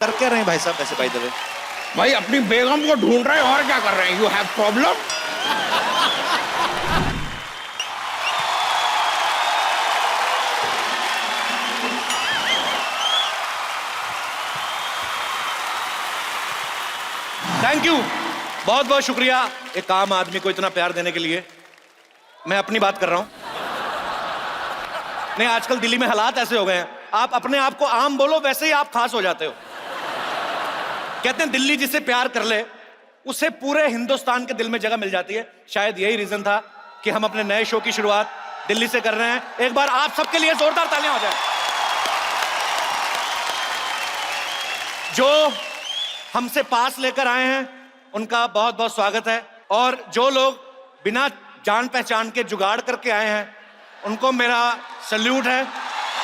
कर क्या रहे हैं भाई साहब ऐसे बाय द वे? भाई अपनी बेगम को ढूंढ रहे हैं और क्या कर रहे हैं? You have problem? Thank you, बहुत बहुत शुक्रिया एक आम आदमी को इतना प्यार देने के लिए। मैं अपनी बात कर रहा हूं। नहीं, आजकल दिल्ली में हालात ऐसे हो गए हैं, आप अपने आप को आम बोलो वैसे ही आप खास हो जाते हो। कहते हैं दिल्ली जिसे प्यार कर ले उसे पूरे हिंदुस्तान के दिल में जगह मिल जाती है। शायद यही रीजन था कि हम अपने नए शो की शुरुआत दिल्ली से कर रहे हैं। एक बार आप सबके लिए जोरदार तालियां हो जाए। जो हमसे पास लेकर आए हैं उनका बहुत बहुत स्वागत है, और जो लोग बिना जान पहचान के जुगाड़ करके आए हैं उनको मेरा सल्यूट है।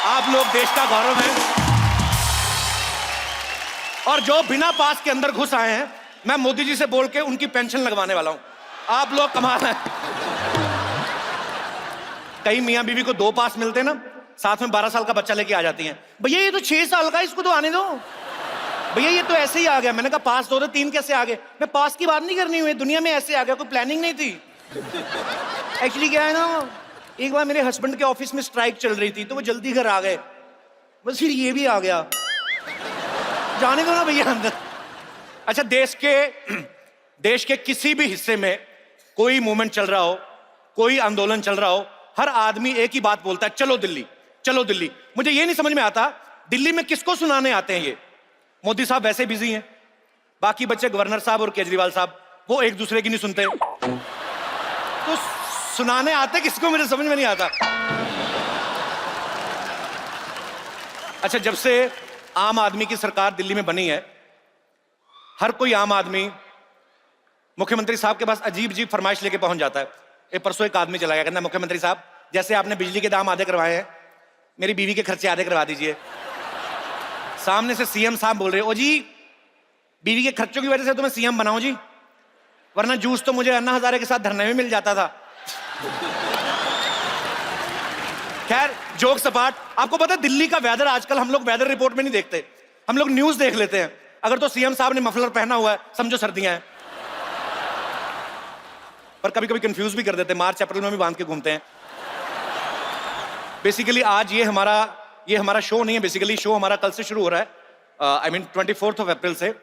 आप लोग देश का गौरव हैं। और जो बिना पास के अंदर घुस आए हैं, मैं मोदी जी से बोल के उनकी पेंशन लगवाने वाला हूं। आप लोग कमाल हैं। कई मियां बीवी को 2 पास मिलते ना, साथ में 12 साल का बच्चा लेके आ जाती हैं। भैया ये तो 6 साल का है, इसको तो आने दो। भैया ये तो ऐसे ही आ गया। मैंने कहा पास 2 थे, 3 कैसे आ गए? मैं पास की बात नहीं करनी हुई, दुनिया में ऐसे आ गया, कोई प्लानिंग नहीं थी। एक्चुअली क्या है ना, एक बार मेरे हस्बैंड के ऑफिस में स्ट्राइक चल रही थी तो वो जल्दी घर आ गए, बस फिर ये भी आ गया। जाने दो ना भैया अंदर। अच्छा, देश के किसी भी हिस्से में कोई मूवमेंट चल रहा हो, कोई आंदोलन चल रहा हो, हर आदमी एक ही बात बोलता है, चलो दिल्ली, चलो दिल्ली। मुझे ये नहीं समझ में आता दिल्ली में किसको सुनाने आते हैं ये। मोदी साहब वैसे बिजी हैं, बाकी बच्चे गवर्नर साहब और केजरीवाल साहब वो एक दूसरे की नहीं सुनते, तो सुनाने आते किसको मुझे समझ में नहीं आता। अच्छा, जब से आम आदमी की सरकार दिल्ली में बनी है, हर कोई आम आदमी मुख्यमंत्री साहब के पास अजीब अजीब फरमाइश लेके पहुंच जाता है। एक परसों एक आदमी चला गया, कहता मुख्यमंत्री साहब जैसे आपने बिजली के दाम आधे करवाए हैं, मेरी बीवी के खर्चे आधे करवा दीजिए। सामने से सीएम साहब बोल रहे हो, ओ जी बीवी के खर्चों की वजह से तो मैं सीएम बनाऊं जी, वरना जूस तो मुझे अन्ना हजारे के साथ धरने में मिल जाता था। खैर, जोक सपाट। आपको पता है दिल्ली का वेदर आजकल हम लोग वेदर रिपोर्ट में नहीं देखते, हम लोग न्यूज देख लेते हैं। अगर तो सीएम साहब ने मफलर पहना हुआ है समझो सर्दियां हैं, पर कभी कभी कंफ्यूज भी कर देते हैं, मार्च अप्रैल में भी बांध के घूमते हैं। बेसिकली आज ये हमारा शो नहीं है, बेसिकली शो हमारा कल से शुरू हो रहा है। आई मीन 24 अप्रैल से।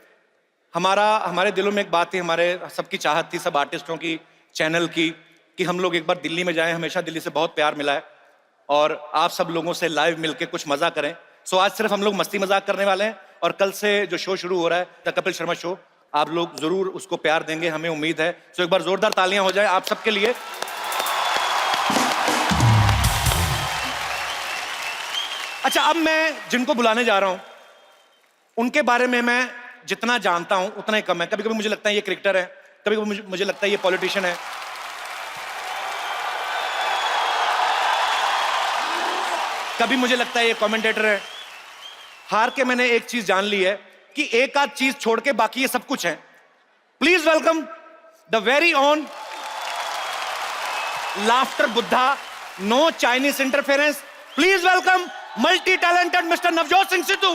हमारे दिलों में एक बात थी, हमारे सबकी चाहत थी, सब आर्टिस्टों की, चैनल की, कि हम लोग एक बार दिल्ली में जाएं। हमेशा दिल्ली से बहुत प्यार मिला है और आप सब लोगों से लाइव मिलके कुछ मजा करें। सो आज सिर्फ हम लोग मस्ती मजाक करने वाले हैं, और कल से जो शो शुरू हो रहा है द कपिल शर्मा शो, आप लोग जरूर उसको प्यार देंगे, हमें उम्मीद है। सो एक बार जोरदार तालियां हो जाए आप सबके लिए। अच्छा, अब मैं जिनको बुलाने जा रहा हूं उनके बारे में मैं जितना जानता हूं उतना ही कम है। कभी कभी मुझे लगता है ये क्रिकेटर है, कभी कभी मुझे लगता है ये पॉलिटिशियन है, कभी मुझे लगता है ये कमेंटेटर है। हार के मैंने एक चीज जान ली है कि एक आध चीज छोड़ के बाकी ये सब कुछ है। Please welcome the very own laughter Buddha, no Chinese interference. Please welcome multi talented mister Navjot Singh Sidhu.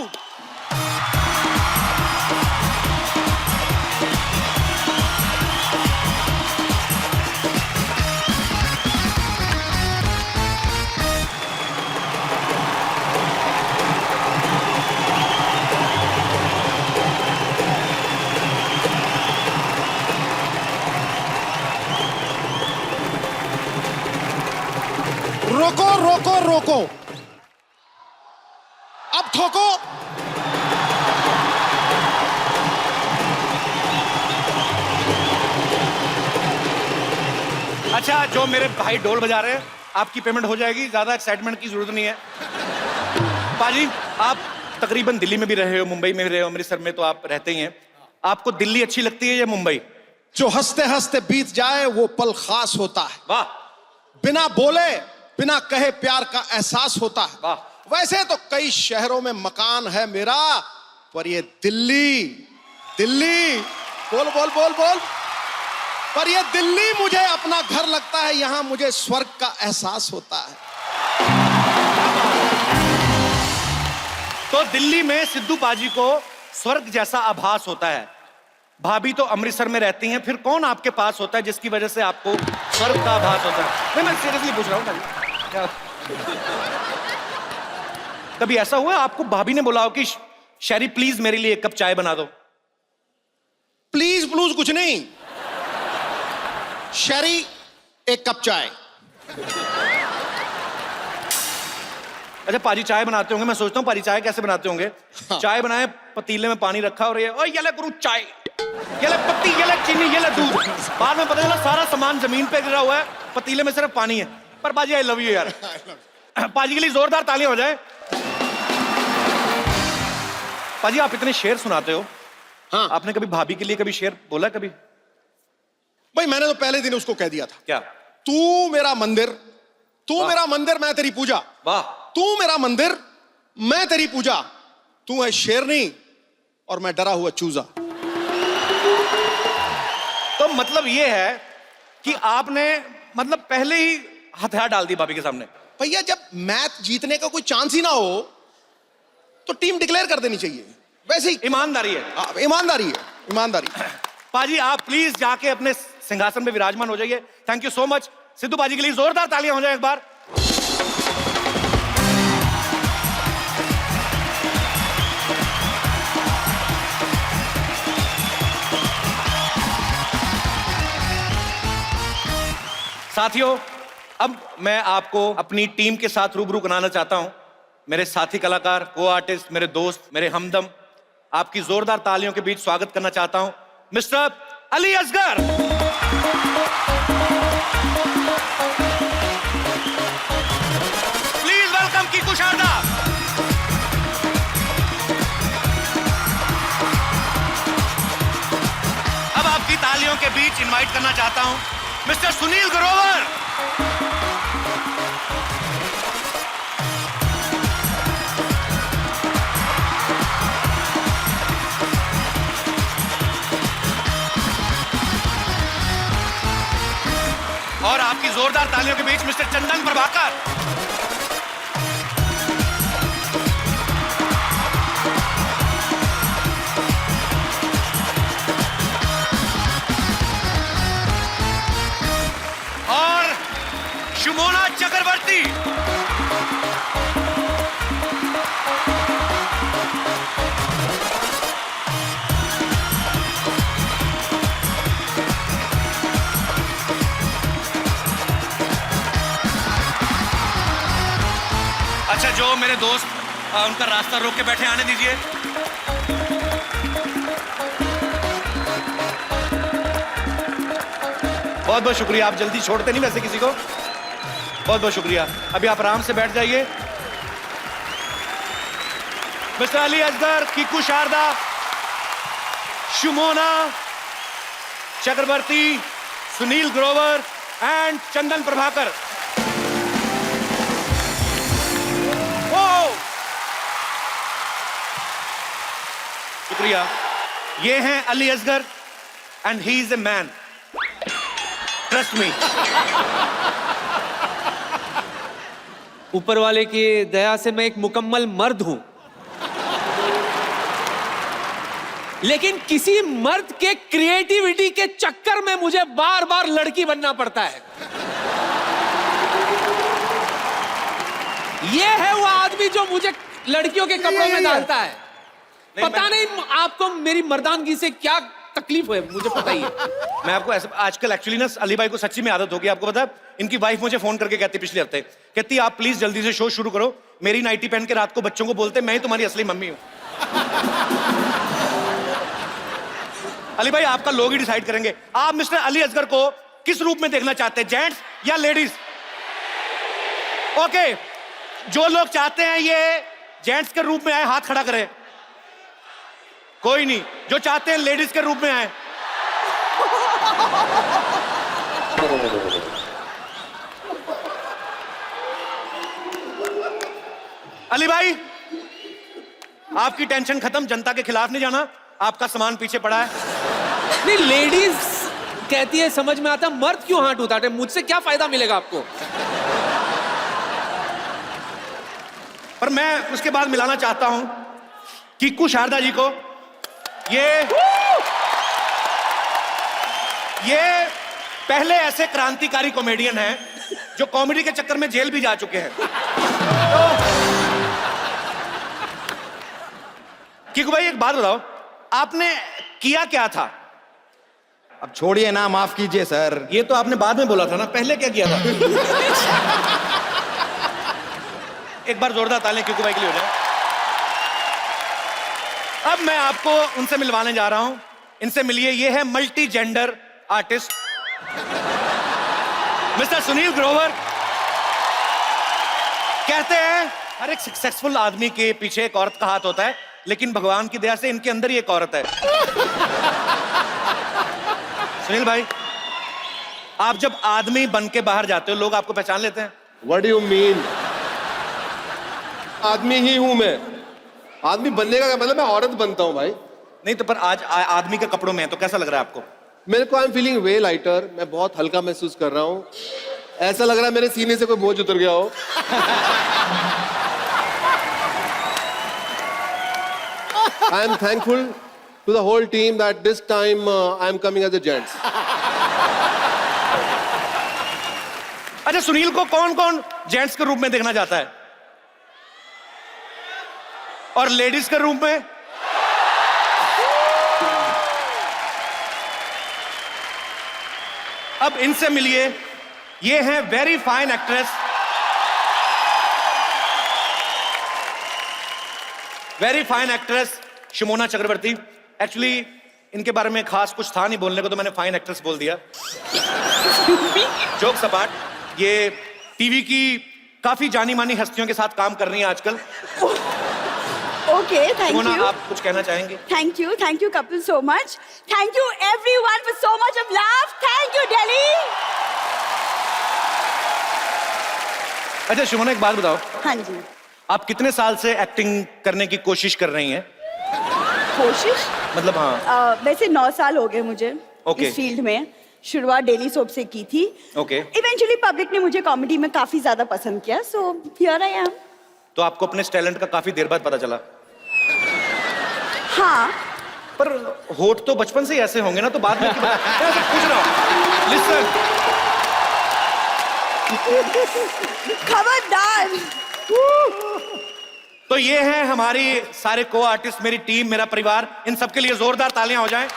रोको रोको रोको, अब ठोको। अच्छा, जो मेरे भाई ढोल बजा रहे हैं, आपकी पेमेंट हो जाएगी, ज्यादा एक्साइटमेंट की जरूरत नहीं है। पाजी, आप तकरीबन दिल्ली में भी रहे हो, मुंबई में भी रहे हो, अमृतसर में तो आप रहते ही हैं। आपको दिल्ली अच्छी लगती है या मुंबई? जो हंसते हंसते बीत जाए वो पल खास होता है। वाह। बिना बोले बिना कहे प्यार का एहसास होता है। वाह। वैसे तो कई शहरों में मकान है मेरा, पर ये दिल्ली, दिल्ली, बोल बोल बोल बोल, पर ये दिल्ली मुझे अपना घर लगता है। यहां मुझे स्वर्ग का एहसास होता है। तो दिल्ली में सिद्धू पाजी को स्वर्ग जैसा आभास होता है। भाभी तो अमृतसर में रहती हैं, फिर कौन आपके पास होता है जिसकी वजह से आपको स्वर्ग का आभास होता है? नहीं, मैं सीरियसली पूछ रहा हूँ भाई। कभी ऐसा हुआ है आपको भाभी ने बोला हो कि शैरी प्लीज मेरे लिए एक कप चाय बना दो? प्लीज प्लूज कुछ नहीं, शैरी एक कप चाय। अच्छा, पाजी चाय बनाते होंगे, मैं सोचता हूँ पाजी चाय कैसे बनाते होंगे। हाँ। चाय बनाए, पतीले में पानी रखा और ये ओए ये ले गुरु चाय, ये ले पत्ती, ये ले चीनी, ये ले दूध। बाद में पता चला सारा सामान जमीन पे गिरा हुआ है, पतीले में सिर्फ पानी है। पर पाजी आई लव यू यार। पाजी के लिए जोरदार तालियां हो जाए। पाजी आप इतने शेर सुनाते हो, हाँ। आपने कभी भाभी के लिए कभी शेर बोला कभी? भाई मैंने तो पहले दिन उसको कह दिया था, क्या? तू मेरा मंदिर, तू वाह। मेरा मंदिर, मैं तेरी पूजा। वाह। तू मेरा मंदिर, मैं तेरी पूजा। तू है शेरनी और मैं डरा हुआ चूजा। तो मतलब ये है कि आपने मतलब पहले ही हथियार डाल दी भाभी के सामने। भैया जब मैच जीतने का कोई चांस ही ना हो तो टीम डिक्लेयर कर देनी चाहिए, वैसे ही ईमानदारी है। ईमानदारी है, ईमानदारी। पाजी आप प्लीज जाके अपने सिंहासन में विराजमान हो जाइए। Thank you so much. Sidhu paaji के लिए जोरदार तालियां हो जाए एक बार। साथियों, अब मैं आपको अपनी टीम के साथ रूबरू कराना चाहता हूं। मेरे साथी कलाकार, को आर्टिस्ट, मेरे दोस्त, मेरे हमदम, आपकी जोरदार तालियों के बीच स्वागत करना चाहता हूं mister Ali Asgar. Please welcome Kiku Sharda. अब आपकी तालियों के बीच इनवाइट करना चाहता हूं मिस्टर सुनील ग्रोवर। और आपकी जोरदार तालियों के बीच मिस्टर चंदन प्रभाकर। और शुमोना चक्रवर्ती। अच्छा, जो मेरे दोस्त उनका रास्ता रोक के बैठे, आने दीजिए। बहुत बहुत शुक्रिया, आप जल्दी छोड़ते नहीं वैसे किसी को। बहुत बहुत शुक्रिया। अभी आप आराम से बैठ जाइए। Mister Ali Asgar, Kiku Sharda, Sumona Chakravarti, Sunil Grover and Chandan Prabhakar. शुक्रिया। ये हैं Ali Asgar and he is a man, trust me. ऊपर वाले की दया से मैं एक मुकम्मल मर्द हूं, लेकिन किसी मर्द के क्रिएटिविटी के चक्कर में मुझे बार बार लड़की बनना पड़ता है। यह है वो आदमी जो मुझे लड़कियों के कपड़ों में डालता है। पता नहीं आपको मेरी मर्दानगी से क्या तकलीफ है, मुझे पता ही है। मैं आपको ऐसा, आजकल एक्चुअली ना अली भाई को सच्ची में आदत होगी। आपको पता है, इनकी वाइफ मुझे फोन करके कहती पिछले हफ्ते, कहती आप प्लीज जल्दी से शो शुरू करो। मेरी नाइटी पहन के रात को बच्चों को बोलते मैं ही तुम्हारी असली मम्मी हूं। अली भाई आपका लोग ही डिसाइड करेंगे। आप मिस्टर अली असगर को किस रूप में देखना चाहते हैं, जेंट्स या लेडीज? ओके, जो लोग चाहते हैं ये जेंट्स के रूप में आए, हाथ खड़ा करें। कोई नहीं। जो चाहते हैं लेडीज के रूप में आए। अली भाई, आपकी टेंशन खत्म, जनता के खिलाफ नहीं जाना, आपका सामान पीछे पड़ा है। नहीं, लेडीज कहती है समझ में आता, मर्द क्यों हाथ उठाते? मुझसे क्या फायदा मिलेगा आपको? पर मैं उसके बाद मिलाना चाहता हूं कीकू शारदा जी को ये पहले ऐसे क्रांतिकारी कॉमेडियन हैं जो कॉमेडी के चक्कर में जेल भी जा चुके हैं। तो किकू भाई एक बात बताओ, आपने किया क्या था? अब छोड़िए ना, माफ कीजिए सर। ये तो आपने बाद में बोला था ना, पहले क्या किया था? एक बार जोरदार तालियां किकू भाई के लिए हो जाए। अब मैं आपको उनसे मिलवाने जा रहा हूं। इनसे मिलिए, ये है multi gender artist mister Sunil Grover. कहते हैं हर एक सक्सेसफुल आदमी के पीछे एक औरत का हाथ होता है, लेकिन भगवान की दया से इनके अंदर ही एक औरत है। सुनील भाई, आप जब आदमी बन के बाहर जाते हो, लोग आपको पहचान लेते हैं? What do you mean? आदमी ही हूं मैं। आदमी बनने का क्या मतलब? मैं औरत बनता हूं भाई। नहीं तो पर आज आदमी के कपड़ों में है, तो कैसा लग रहा है आपको? मेरे को I am feeling way lighter. मैं बहुत हल्का महसूस कर रहा हूं। ऐसा लग रहा है मेरे सीने से कोई बोझ उतर गया हो। I am thankful to the whole team that this time I am coming as a gents. अच्छा, सुनील को कौन कौन जेंट्स के रूप में देखना चाहता है और लेडीज के रूप में? अब इनसे मिलिए, ये हैं very fine actress, very fine actress Sumona Chakravarti. Actually इनके बारे में खास कुछ था नहीं बोलने को, तो मैंने फाइन एक्ट्रेस बोल दिया। जोक सपाट, ये टीवी की काफी जानी मानी हस्तियों के साथ काम कर रही हैं आजकल। Okay, thank Simona, you. आप कुछ कहना चाहेंगे? Thank you, Kapil, so much. Thank you, everyone, for so much of love. Thank you, Delhi. अच्छा शिमोना, एक बात बताओ, हाँ जी। आप कितने साल से एक्टिंग करने की कोशिश कर रही हैं? कोशिश? मतलब हाँ। वैसे 9 साल हो गए मुझे Okay. इस फील्ड में। शुरुआत डेली सोप से की थी। Okay. इवेंचुअली पब्लिक ने मुझे कॉमेडी में काफी ज्यादा पसंद किया, सो हियर आई एम। तो आपको अपने टैलेंट का काफी देर बाद पता चला? हाँ। पर होठ तो बचपन से ही ऐसे होंगे ना, तो बाद में मैं ऐसे पूछ रहा हूँ। लिसन, खबरदार। तो ये हैं हमारी सारे को आर्टिस्ट, मेरी टीम, मेरा परिवार। इन सबके लिए जोरदार तालियां हो जाएं।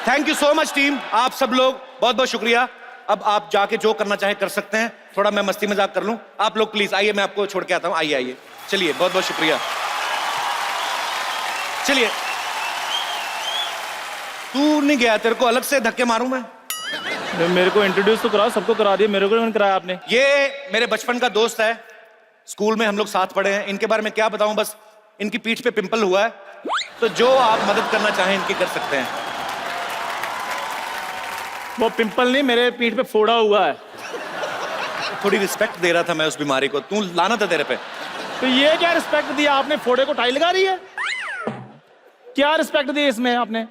Thank you so much team, आप सब लोग बहुत बहुत शुक्रिया। अब आप जाके जो करना चाहे कर सकते हैं। थोड़ा मैं मस्ती मजाक कर लूं। आप लोग प्लीज आइए, मैं आपको छोड़ के आता हूं। आइए आइए, चलिए, बहुत बहुत शुक्रिया। चलिए, तू नहीं गया? तेरे को अलग से धक्के मारूं मैं? मेरे को इंट्रोड्यूस तो कराओ, सबको करा दिया, मेरे को नहीं कराया आपने। ये मेरे बचपन का दोस्त है, स्कूल में हम लोग साथ पढ़े हैं। इनके बारे में क्या बताऊं, बस इनकी पीठ पे पिंपल हुआ है, तो जो आप मदद करना चाहें इनकी कर सकते हैं। वो पिंपल नहीं, मेरे पीठ पे फोड़ा हुआ है। थोड़ी रिस्पेक्ट दे रहा था मैं उस बीमारी को, तू लाना था तेरे पे। तो ये क्या रिस्पेक्ट दिया आपने? फोड़े को टाई लगा रही है? क्या रिस्पेक्ट दी इसमें आपने?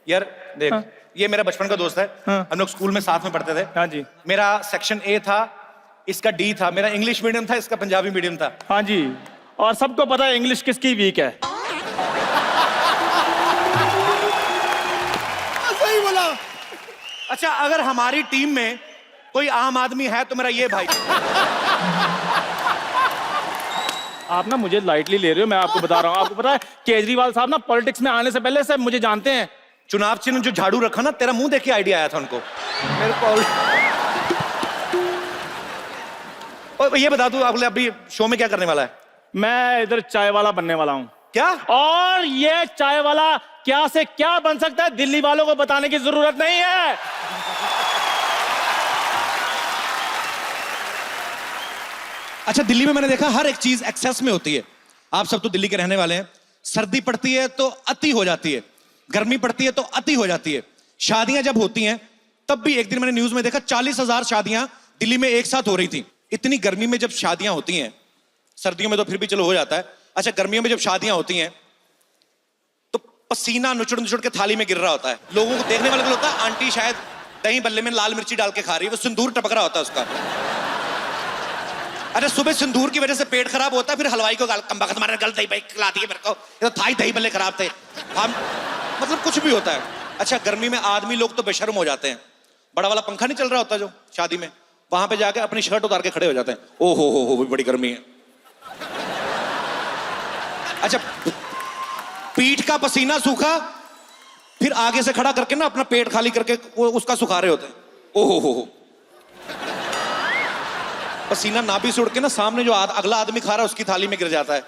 यार देख, हाँ। ये मेरा बचपन का दोस्त है। हाँ। हम लोग स्कूल में साथ में पढ़ते थे। हाँ जी। मेरा सेक्शन ए था, इसका डी था। मेरा इंग्लिश मीडियम था, इसका पंजाबी मीडियम था। हाँ जी, और सबको पता है इंग्लिश किसकी वीक है। सही बोला। अच्छा, अगर हमारी टीम में कोई आम आदमी है तो मेरा ये भाई। आप ना मुझे लाइटली ले रहे हो, मैं आपको बता रहा हूँ। आपको पता है केजरीवाल साहब ना पॉलिटिक्स में आने से पहले से मुझे जानते हैं। चुनाव चिन्ह जो झाड़ू रखा ना, तेरा मुंह देख के आइडिया आया था उनको। मेरे को और ये बता, तू अगले अभी शो में क्या करने वाला है? मैं इधर चाय वाला बनने वाला हूँ। क्या? और ये चाय वाला क्या से क्या बन सकता है, दिल्ली वालों को बताने की जरूरत नहीं है। अच्छा, दिल्ली में मैंने देखा हर एक चीज एक्सेस में होती है। आप सब तो दिल्ली के रहने वाले हैं। सर्दी पड़ती है तो अति हो जाती है, गर्मी पड़ती है तो अति हो जाती है। शादियां जब होती हैं तब भी, एक दिन मैंने न्यूज में देखा 40,000 शादियां दिल्ली में एक साथ हो रही थी। इतनी गर्मी में जब शादियां होती हैं, सर्दियों में तो फिर भी चलो हो जाता है, अच्छा गर्मियों में जब शादियां होती हैं तो पसीना नुचड़ नुचड़ के थाली में गिर रहा होता है। लोगों को देखने वाले को लगता है आंटी शायद दही बल्ले में लाल मिर्ची डाल के खा रही है, वो सिंदूर टपक रहा होता है उसका। अरे सुबह सिंदूर की वजह से पेट खराब होता है, फिर हलवाई को कमबख्त मारे गलत दही खिला दिए मेरे को, ये तो थाई दही भले खराब थे हम, मतलब कुछ भी होता है। अच्छा गर्मी में आदमी लोग तो बेशर्म हो जाते हैं, बड़ा वाला पंखा नहीं चल रहा होता जो शादी में, वहां पे जाके अपनी शर्ट उतार के खड़े हो जाते हैं, ओ हो बड़ी गर्मी है। अच्छा पीठ का पसीना सूखा, फिर आगे से खड़ा करके ना अपना पेट खाली करके वो उसका सुखा रहे होते हैं, ओ हो पसीना नाभि से उड़ के ना सामने जो अगला आदमी खा रहा है उसकी थाली में गिर जाता है,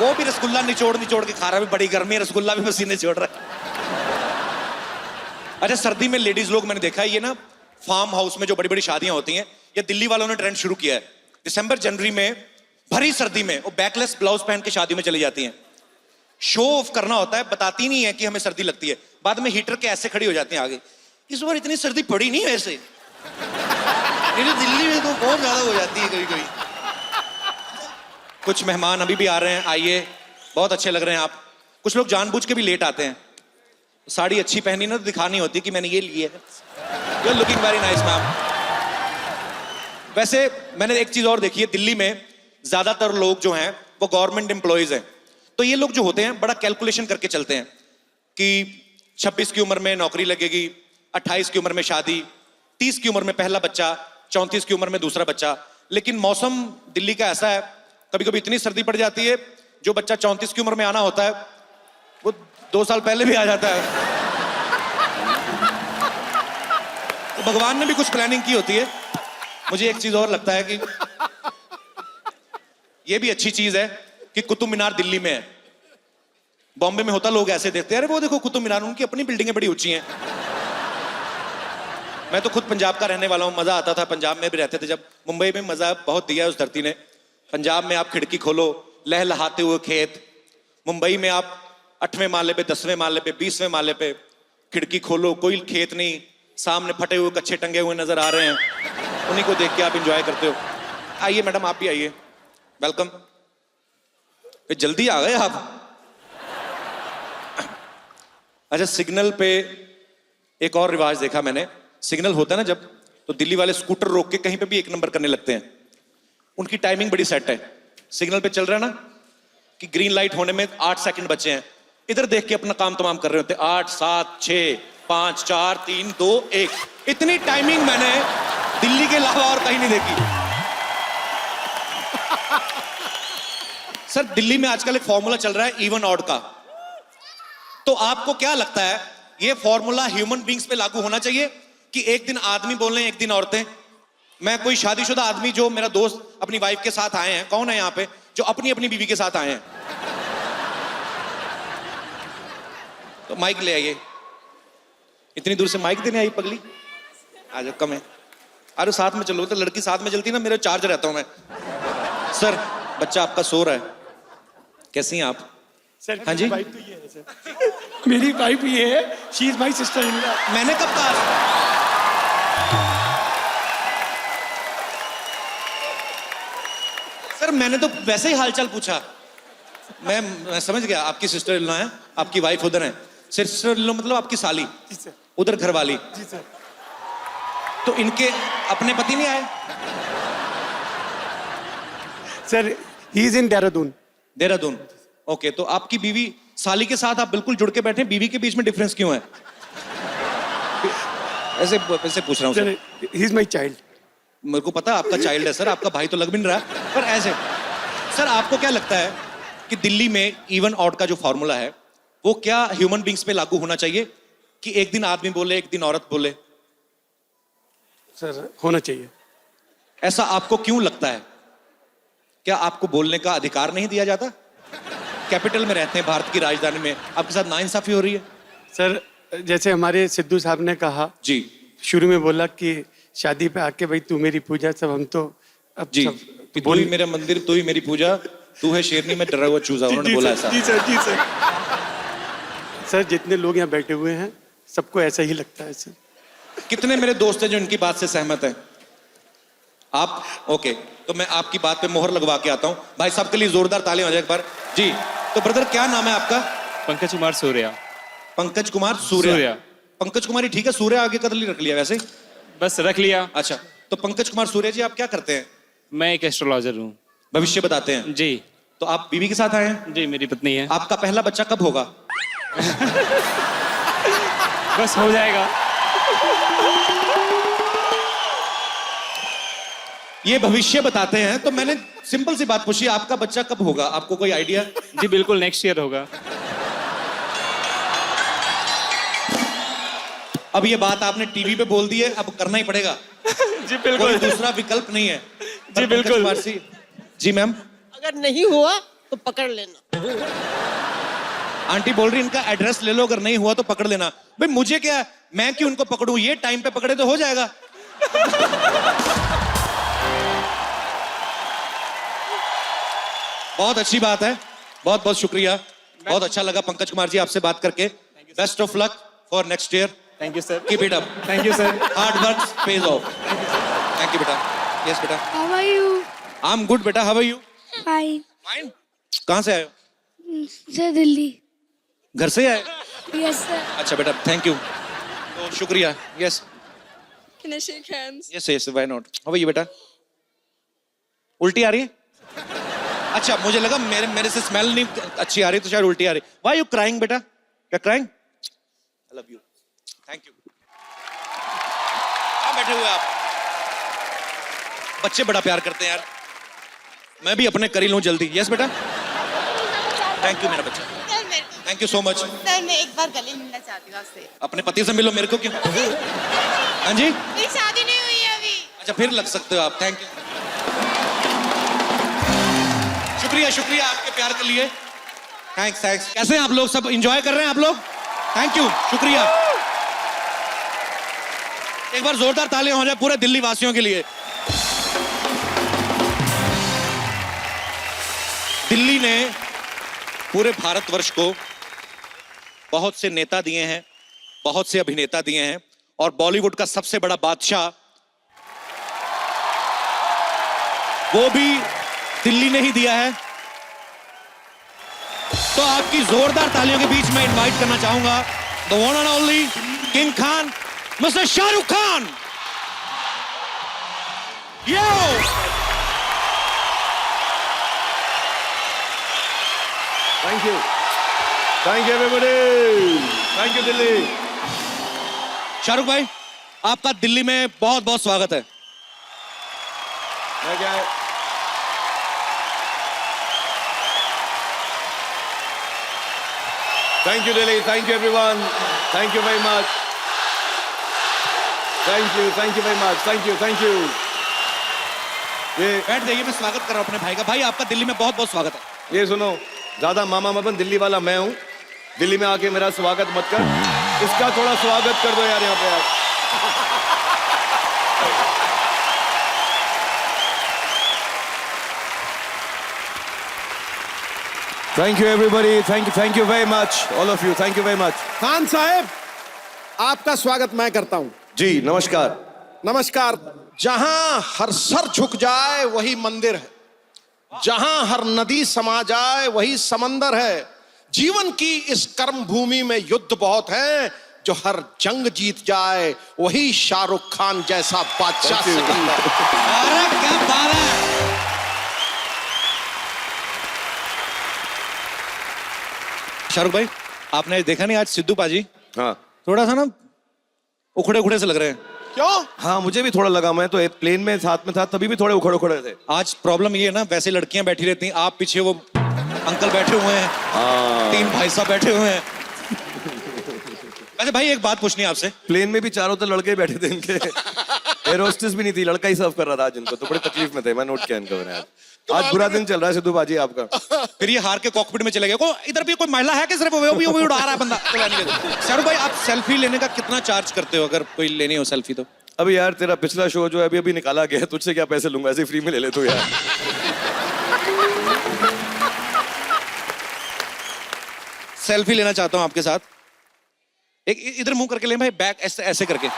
वो भी रसगुल्ला निचोड़ के खा रहा है, बड़ी गर्मी है रसगुल्ला भी पसीने छोड़ रहा है। अच्छा सर्दी में लेडीज लोग मैंने देखा है, ये ना फार्म हाउस में जो बड़ी बड़ी शादियां होती हैं, ये दिल्ली वालों ने ट्रेंड शुरू किया है, दिसंबर जनवरी में भरी सर्दी में वो बैकलेस ब्लाउज पहन के शादी में चली जाती हैं, शो ऑफ करना होता है, बताती नहीं है कि हमें सर्दी लगती है, बाद में हीटर के ऐसे खड़ी हो जाती हैं आगे, इस बार इतनी सर्दी पड़ी नहीं वैसे, दिल्ली में तो बहुत ज्यादा हो जाती है कभी कभी। कुछ मेहमान अभी भी आ रहे हैं, आइए, बहुत अच्छे लग रहे हैं आप। कुछ लोग जानबूझ के भी लेट आते हैं, साड़ी अच्छी पहनी ना तो दिखानी होती कि मैंने ये ली है, you are looking very nice ma'am. वैसे मैंने एक चीज और देखी है, दिल्ली में ज्यादातर लोग जो हैं वो गवर्नमेंट एम्प्लॉइज हैं, तो ये लोग जो होते हैं बड़ा कैलकुलेशन करके चलते हैं कि 26 की उम्र में नौकरी लगेगी, 28 की उम्र में शादी, 30 की उम्र में पहला बच्चा, 34 की उम्र में दूसरा बच्चा। लेकिन मौसम दिल्ली का ऐसा है, कभी कभी इतनी सर्दी पड़ जाती है, जो बच्चा 34 की उम्र में आना होता है वो 2 साल पहले भी आ जाता है। तो भगवान ने भी कुछ प्लानिंग की होती है। मुझे एक चीज और लगता है कि ये भी अच्छी चीज है कि कुतुब मीनार दिल्ली में है, बॉम्बे में होता लोग ऐसे देखते हैं, अरे वो देखो कुतुब मीनार, उनकी अपनी बिल्डिंगें बड़ी ऊंची हैं। मैं तो खुद पंजाब का रहने वाला हूं, मजा आता था, पंजाब में भी रहते थे जब, मुंबई में मजा बहुत दिया है उस धरती ने। पंजाब में आप खिड़की खोलो, लहलहाते हुए खेत, मुंबई में आप 8वें माले पे, 10वें माले पे, 20वें माले पे खिड़की खोलो, कोई खेत नहीं, सामने फटे हुए कच्चे टंगे हुए नजर आ रहे हैं, उन्हीं को देख के आप इंजॉय करते हो। आइए मैडम आप भी आइए, वेलकम। जल्दी आ गए आप। अच्छा सिग्नल पे एक और रिवाज देखा मैंने, सिग्नल होता है ना जब, तो दिल्ली वाले स्कूटर रोक के कहीं पे भी 1 नंबर करने लगते हैं, उनकी टाइमिंग बड़ी सेट है। सिग्नल पे चल रहा है ना कि ग्रीन लाइट होने में 8 सेकंड बचे हैं, इधर देख के अपना काम तमाम कर रहे होते, 8 7 6 5 4 3 2 1। इतनी टाइमिंग मैंने दिल्ली के अलावा और कहीं नहीं देखी। सर दिल्ली में आजकल एक फॉर्मूला चल रहा है इवन ऑड का, तो आपको क्या लगता है ये फॉर्मूला ह्यूमन बींग्स पे लागू होना चाहिए कि एक दिन आदमी बोल रहे हैं एक दिन औरतें? मैं कोई शादीशुदा आदमी जो मेरा दोस्त अपनी वाइफ के साथ आए हैं, कौन है यहाँ पे जो अपनी अपनी बीवी के साथ आए हैं? तो माइक ले आइए, इतनी दूर से माइक देने आई पगली, आ जाओ, कम है। अरे साथ में चलो, तो लड़की साथ में चलती ना, मेरा चार्ज रहता हूं मैं। सर बच्चा आपका सो रहा है, कैसी हैं आप? सर हाँ जी, वाइफ तो ये है सर, मेरी वाइफ ये है, she is my sister in law. मैंने कब कहा? सर मैंने तो वैसे ही हालचाल पूछा, मैं समझ गया आपकी सिस्टर इन लॉ है, आपकी वाइफ उधर है। सिस्टर इन लॉ मतलब आपकी साली, जी सर, उधर घर वाली। जी सर। तो इनके अपने पति नहीं आए? Sir he is in Dehradun. Dehradun, okay. तो आपकी बीवी साली के साथ आप बिल्कुल जुड़ के बैठे, बीवी के बीच में डिफरेंस क्यों है? ऐसे पूछ रहा हूँ sir sir. He is my child. मेरे को पता आपका चाइल्ड है सर, आपका भाई तो लग भी नहीं रहा, पर ऐसे सर आपको क्या लगता है कि दिल्ली में इवन ऑड का जो फॉर्मूला है वो क्या ह्यूमन बींग्स पे लागू होना चाहिए कि एक दिन आदमी बोले एक दिन औरत बोले? सर होना चाहिए। ऐसा आपको क्यों लगता है? क्या आपको बोलने का अधिकार नहीं दिया जाता? कैपिटल में रहते हैं, भारत की राजधानी में, आपके साथ नाइंसाफी हो रही है? सर जैसे हमारे सिद्धू साहब ने कहा जी, शुरू में बोला कि शादी पे आके भाई तू मेरी पूजा, सब हम तो अब जी, सब कि तू ही मेरा मंदिर, तू ही मेरी पूजा, तू है शेरनी में डरा हुआ चूजा, उन्होंने बोला ऐसा। जी सर, जी सर। सर जितने लोग यहाँ बैठे हुए हैं सबको ऐसा ही लगता है सर। कितने मेरे दोस्त हैं जो इनकी बात से सहमत हैं? आप? ओके, तो मैं आपकी बात पे मोहर लगवा के आता हूं। भाई साहब के लिए जोरदार तालियां हो जाए एक बार। जी, तो ब्रदर क्या नाम है आपका? पंकज कुमार सूर्या। पंकज कुमार सूर्या। पंकज कुमार ही ठीक है, सूर्या आगे कदली रख लिया वैसे। बस रख लिया। अच्छा, तो पंकज कुमार सूर्या जी आप क्या करते हैं? मैं एक एस्ट्रोलॉजर हूँ। भविष्य बताते हैं। जी तो आप बीवी के साथ आए हैं? जी, मेरी पत्नी है। आपका पहला बच्चा कब होगा? बस हो जाएगा। ये भविष्य बताते हैं, तो मैंने सिंपल सी बात पूछी, आपका बच्चा कब होगा? आपको कोई आइडिया? जी बिल्कुल, नेक्स्ट ईयर होगा। अब ये बात आपने टीवी पे बोल दी है, अब करना ही पड़ेगा। जी कोई बिल्कुल। दूसरा विकल्प नहीं है। जी बिल्कुल। पंकज जी मैम। अगर नहीं हुआ तो पकड़ लेना। आंटी बोल रही इनका एड्रेस ले लो, अगर नहीं हुआ तो पकड़ लेना। भाई मुझे क्या, मैं क्यों उनको पकड़ूं? ये टाइम पे पकड़े तो हो जाएगा। बहुत अच्छी बात है, बहुत बहुत शुक्रिया। बहुत अच्छा लगा पंकज कुमार जी आपसे बात करके। Best of luck for next year. Thank you sir. Keep it up. Thank you sir. Hard work pays off. Thank you बेटा। यस बेटा। How are you? I am good बेटा, how are you? Fine. Fine. कहां से आए हो? Sir, Delhi. घर से आए? Yes, sir. अच्छा बेटा, थैंक यू। तो शुक्रिया। Yes Can I shake hands? Yes yes, why not. How are you बेटा? उल्टी आ रही है? अच्छा, मुझे लगा मेरे से स्मेल नहीं अच्छी आ रही, तो शायद उल्टी आ रही। व्हाई यू क्राइंग बेटा? क्या crying? I love you. Thank you. कहाँ बैठे हुए आप? बच्चे बड़ा प्यार करते हैं यार। मैं भी अपने करी लूं जल्दी। यस बेटा। थैंक यू मेरा बच्चा। सर मेरे को, thank you so much. Sir मैं एक बार गले मिलना चाहती हूँ आपसे। अपने पति से मिलो, मेरे को क्यों? हाँ जी। मेरी शादी नहीं हुई है अभी। अच्छा, फिर लग सकते हो आप। Thank you. शुक्रिया शुक्रिया आपके प्यार के लिए। Thanks thanks. कैसे हैं आप लोग? सब एंजॉय कर रहे हैं आप लोग? थैंक यू, शुक्रिया। एक बार जोरदार तालियां हो जाए पूरे दिल्ली वासियों के लिए। दिल्ली ने पूरे भारतवर्ष को बहुत से नेता दिए हैं, बहुत से अभिनेता दिए हैं, और बॉलीवुड का सबसे बड़ा बादशाह वो भी दिल्ली ने ही दिया है। तो आपकी जोरदार तालियों के बीच में इनवाइट करना चाहूंगा the one and only king Khan, mister Shahrukh Khan. Yo thank you everybody, thank you Delhi. Shahrukh भाई, आपका दिल्ली में बहुत बहुत स्वागत है। Thank you Delhi, thank you everyone, thank you very much, thank you very much, thank you. ये बैठ जाइए, मैं स्वागत कर रहा हूं अपने भाई का। भाई आपका दिल्ली में बहुत बहुत स्वागत है। ये सुनो, ज्यादा मामा मत बन, दिल्ली वाला मैं हूँ। दिल्ली में आके मेरा स्वागत मत कर, इसका थोड़ा स्वागत कर दो यार यहाँ पे यार। Thank you everybody, thank you very much, all of you, thank you very much. Khan साहब, आपका स्वागत मैं करता हूं। जी नमस्कार। नमस्कार। जहां हर सर झुक जाए वही मंदिर है, जहां हर नदी समा जाए वही समंदर है। जीवन की इस कर्म भूमि में युद्ध बहुत है, जो हर जंग जीत जाए वही शाहरुख खान जैसा बादशाह सिकंदर। अरे क्या बात है। शाहरुख भाई, आपने देखा नहीं आज सिद्धू पाजी हाँ थोड़ा सा ना उखड़े उखड़े से लग रहे हैं? क्यों? हाँ, मुझे भी थोड़ा लगा। मैं तो प्लेन में साथ में था, तभी भी थोड़े उखड़ उखड़े थे। आज प्रॉब्लम ये है ना, वैसे लड़कियां बैठी रहती हैं, आप पीछे वो अंकल बैठे हुए हैं, तीन भाई साहब बैठे हुए हैं। वैसे भाई एक बात पूछनी है आपसे। प्लेन में भी चारों तरफ लड़के बैठे थे इनके। एयर होस्टेस भी नहीं थी, लड़का ही सर्व कर रहा था आज इनको, तो बड़ी तकलीफ में थे। मैं नोट किया इनको मैंने। आज बुरा दिन चल रहा है सिद्धू बाजी आपका। फिर ये हार के कॉकपिट में चले गए। को इधर भी कोई महिला है कि सिर्फ वो भी उड़ा रहा है बंदा? शाहरुख भाई, आप सेल्फी लेने का कितना चार्ज करते हो अगर कोई लेनी हो सेल्फी तो? अभी यार तेरा पिछला शो जो है अभी निकाला गया है, तुझसे क्या पैसे लूंगा, ऐसे फ्री में ले ले तू यार। सेल्फी लेना चाहता हूं आपके साथ। एक इधर मुंह करके ले भाई, बैक ऐसे ऐसे करके।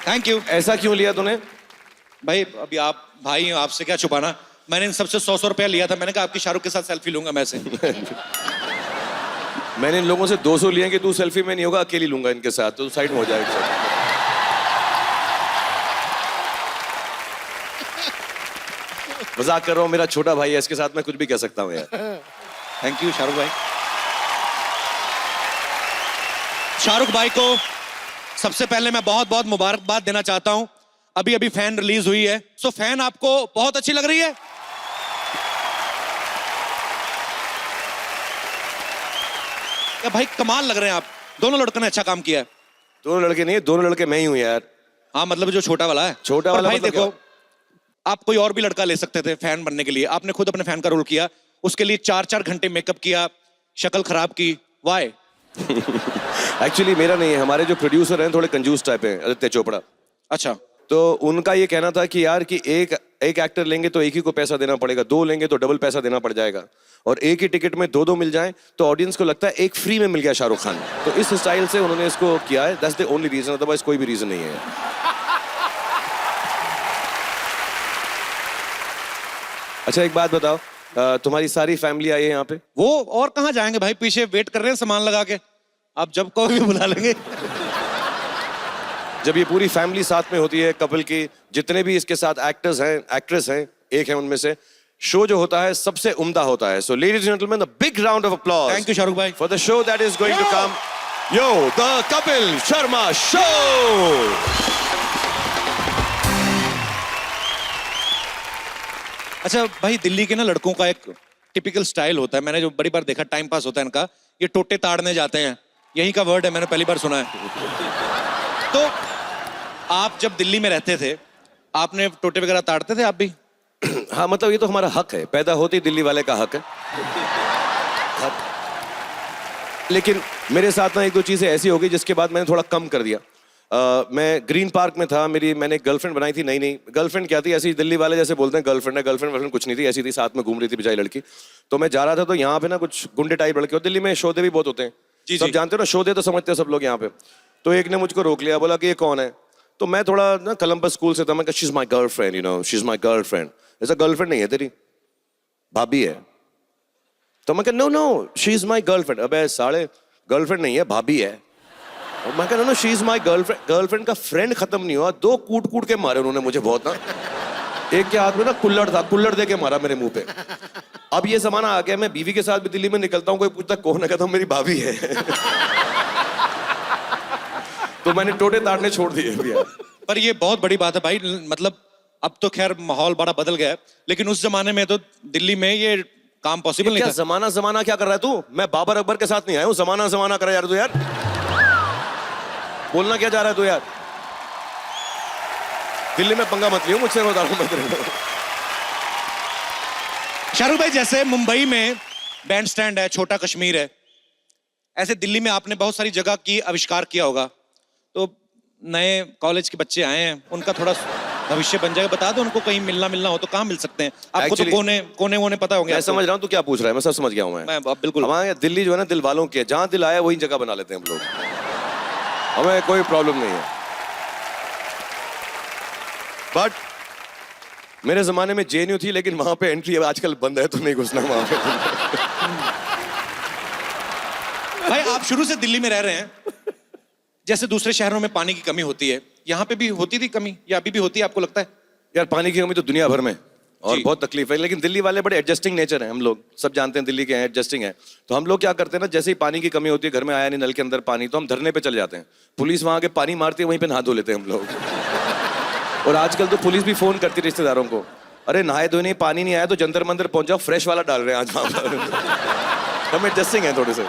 Thank you. ऐसा क्यों लिया तूने? भाई अभी आप भाई हो, आपसे क्या छुपाना। मैंने इन सबसे 100 रुपया लिया था। मैंने कहा आपकी शाहरुख के साथ सेल्फी लूंगा मैं से। मैंने इन लोगों से 200 लिए कि तू सेल्फी में नहीं होगा, अकेली लूंगा इनके साथ, तो साइड में हो जाएगा। मजाक कर रहा हूँ, मेरा छोटा भाई है, इसके साथ मैं कुछ भी कह सकता हूँ यार। थैंक यू शाहरुख भाई। शाहरुख भाई को सबसे पहले मैं बहुत बहुत मुबारकबाद देना चाहता हूं। अभी अभी फैन रिलीज हुई है, सो फैन आपको बहुत अच्छी लग रही है। या भाई कमाल लग रहे हैं आप दोनों लड़कों ने, अच्छा काम किया है। दोनों लड़के नहीं है, दोनों लड़के मैं ही हूँ यार। हाँ मतलब जो छोटा वाला है, छोटा पर वाला भाई मतलब देखो, आप कोई और भी लड़का ले सकते थे फैन बनने के लिए, आपने खुद अपने फैन का रोल किया, उसके लिए 4-4 घंटे मेकअप किया, शक्ल खराब की, वाई? एक्चुअली मेरा नहीं है, हमारे जो प्रोड्यूसर हैं थोड़े कंजूस टाइप हैं, आदित्य चोपड़ा। अच्छा, तो उनका ये कहना था कि यार कि एक एक्टर लेंगे तो एक ही को पैसा देना पड़ेगा, 2 लेंगे तो डबल पैसा देना पड़ जाएगा, और एक ही टिकट में 2-2 मिल जाएं तो ऑडियंस को लगता है एक फ्री में मिल गया शाहरुख खान। तो इस स्टाइल से उन्होंने इसको किया है, that's the only reason, otherwise कोई भी रीजन नहीं है। अच्छा एक बात बताओ, तुम्हारी सारी फैमिली आई है यहाँ पे? वो और कहाँ जाएंगे भाई, पीछे वेट कर रहे हैं सामान लगा के, आप जब कहोगे बुला लेंगे। जब ये पूरी फैमिली साथ में होती है कपल की, जितने भी इसके साथ एक्टर्स हैं, एक्ट्रेस हैं, एक है उनमें से, शो जो होता है सबसे उम्दा होता है। So ladies and gentleman, a big round of applause. Thank you Shahrukh भाई for the show that is going to come, yo the Kapil Sharma show. अच्छा भाई, दिल्ली के ना लड़कों का एक टिपिकल स्टाइल होता है, मैंने जो बड़ी बार देखा, टाइम पास होता है इनका, ये टोटे ताड़ने जाते हैं, यही का वर्ड है, मैंने पहली बार सुना है। तो आप जब दिल्ली में रहते थे, आपने टोटे वगैरह ताड़ते थे आप भी? हाँ मतलब ये तो हमारा हक है, पैदा होते ही दिल्ली वाले का हक है। लेकिन मेरे साथ ना 1-2 चीजें ऐसी हो गई जिसके बाद मैंने थोड़ा कम कर दिया। मैं ग्रीन पार्क में था, मैंने एक गर्लफ्रेंड बनाई थी, नहीं गर्लफ्रेंड क्या थी, ऐसी दिल्ली वाले जैसे बोलते हैं गर्लफ्रेंड है, गर्लफ्रेंड कुछ नहीं थी, ऐसी थी, साथ में घूम रही थी बेचारी लड़की। तो मैं जा रहा था, तो यहाँ पे ना कुछ गुंडे टाइप लड़के, और दिल्ली में शोधे भी बहुत होते हैं, जी सब जानते हो ना, शोधे तो समझते हैं सब लोग यहाँ पे। तो एक ने मुझको रोक लिया, बोला कि ये कौन है? तो मैं थोड़ा ना कोलंबस स्कूल से था, मैं कहा she is my girlfriend, you know, she is my girlfriend. ऐसा गर्लफ्रेंड नहीं है तेरी, भाभी है। तो मैं कहा no she is my girlfriend. अबे साले, गर्लफ्रेंड नहीं है, भाभी है। और मैं कहा no she is my girlfriend. Girlfriend का फ्रेंड खत्म नहीं हुआ, 2 कूट के मारे उन्होंने मुझे बहुत ना। एक के हाथ में ना कुल्लड़ था, कुल्लड़ दे के मारा मेरे मुंह पे। अब ये जमाना आ गया, मैं बीवी के साथ भी दिल्ली में निकलता हूँ, कोई पूछता कौन है, कहता हूँ मेरी भाभी है। तो मैंने टोटे ताड़ने छोड़ दिए भैया। पर ये बहुत बड़ी बात है भाई, मतलब अब तो खैर माहौल बड़ा बदल गया है, लेकिन उस जमाने में तो दिल्ली में ये काम पॉसिबल नहीं था। जमाना क्या कर रहा है तू? मैं बाबर अकबर के साथ नहीं आया हूँ, जमाना कर यार तू यार। बोलना क्या जा रहा है तू यार? दिल्ली में पंगा मत लियो मुझसे, बता रहा हूं। शाहरुख भाई, जैसे मुंबई में बैंड स्टैंड है, छोटा कश्मीर है, ऐसे दिल्ली में आपने बहुत सारी जगह की आविष्कार किया होगा। तो नए कॉलेज के बच्चे आए हैं, उनका थोड़ा भविष्य बन जाएगा, बता दो उनको, कहीं मिलना हो तो कहाँ मिल सकते हैं? आपको तो कोने वोने पता होंगे। मैं समझ रहा हूँ तू क्या पूछ रहा है, मैं सब समझ गया हूँ। मैं बिल्कुल, हमारे दिल्ली जो है ना, दिल वालों की है, जहाँ दिल आया वही जगह बना लेते हैं हम लोग, हमें कोई प्रॉब्लम नहीं है। बट मेरे जमाने में जेएनयू थी, लेकिन वहां पे एंट्री आजकल बंद है, तो नहीं घुसना वहां पे। भाई आप शुरू से दिल्ली में रह रहे हैं, जैसे दूसरे शहरों में पानी की कमी होती है, यहाँ पे भी होती थी कमी, या अभी भी होती है आपको लगता है? यार पानी की कमी तो दुनिया भर में, और बहुत तकलीफ है, लेकिन दिल्ली वाले बड़े एडजस्टिंग नेचर हैं, हम लोग सब जानते हैं दिल्ली के हैं, एडजस्टिंग है। तो हम लोग क्या करते हैं ना, जैसे ही पानी की कमी होती है, घर में आया नहीं नल के अंदर पानी, तो हम धरने पे चले जाते हैं, पुलिस वहां के पानी मारती है, वहीं पे नहा धो लेते हैं हम लोग। और आजकल तो पुलिस भी फोन करती है रिश्तेदारों को, अरे नहाए धोने पानी नहीं आया तो जंतर मंदिर पहुंच जाओ, फ्रेश वाला डाल रहे हैं आज वहां पर। हम एडजस्टिंग है थोड़े से।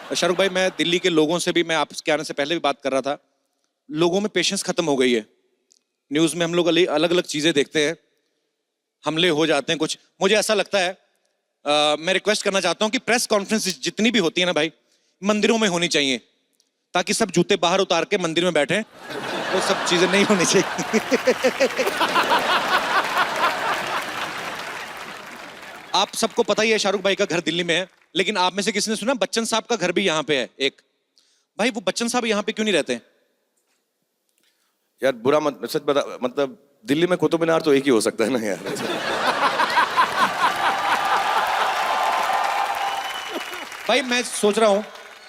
शाहरुख भाई, मैं दिल्ली के लोगों से भी, मैं आपके आने से पहले भी बात कर रहा था, लोगों में पेशेंस खत्म हो गई है। न्यूज में हम लोग अलग अलग चीजें देखते हैं, हमले हो जाते हैं कुछ, मुझे ऐसा लगता है, मैं रिक्वेस्ट करना चाहता हूं कि प्रेस कॉन्फ्रेंस जितनी भी होती है ना भाई, मंदिरों में होनी चाहिए, ताकि सब जूते बाहर उतार के मंदिर में बैठे, वो सब चीजें नहीं होनी चाहिए। आप सबको पता ही है शाहरुख भाई का घर दिल्ली में है, लेकिन आप में से किसी ने सुना बच्चन साहब का घर भी यहाँ पे है एक? भाई वो बच्चन साहब यहाँ पे क्यों नहीं रहते? यार बुरा मत, सच बता, मतलब दिल्ली में कुतुब मीनार तो एक ही हो सकता है ना यार। भाई मैं सोच रहा हूं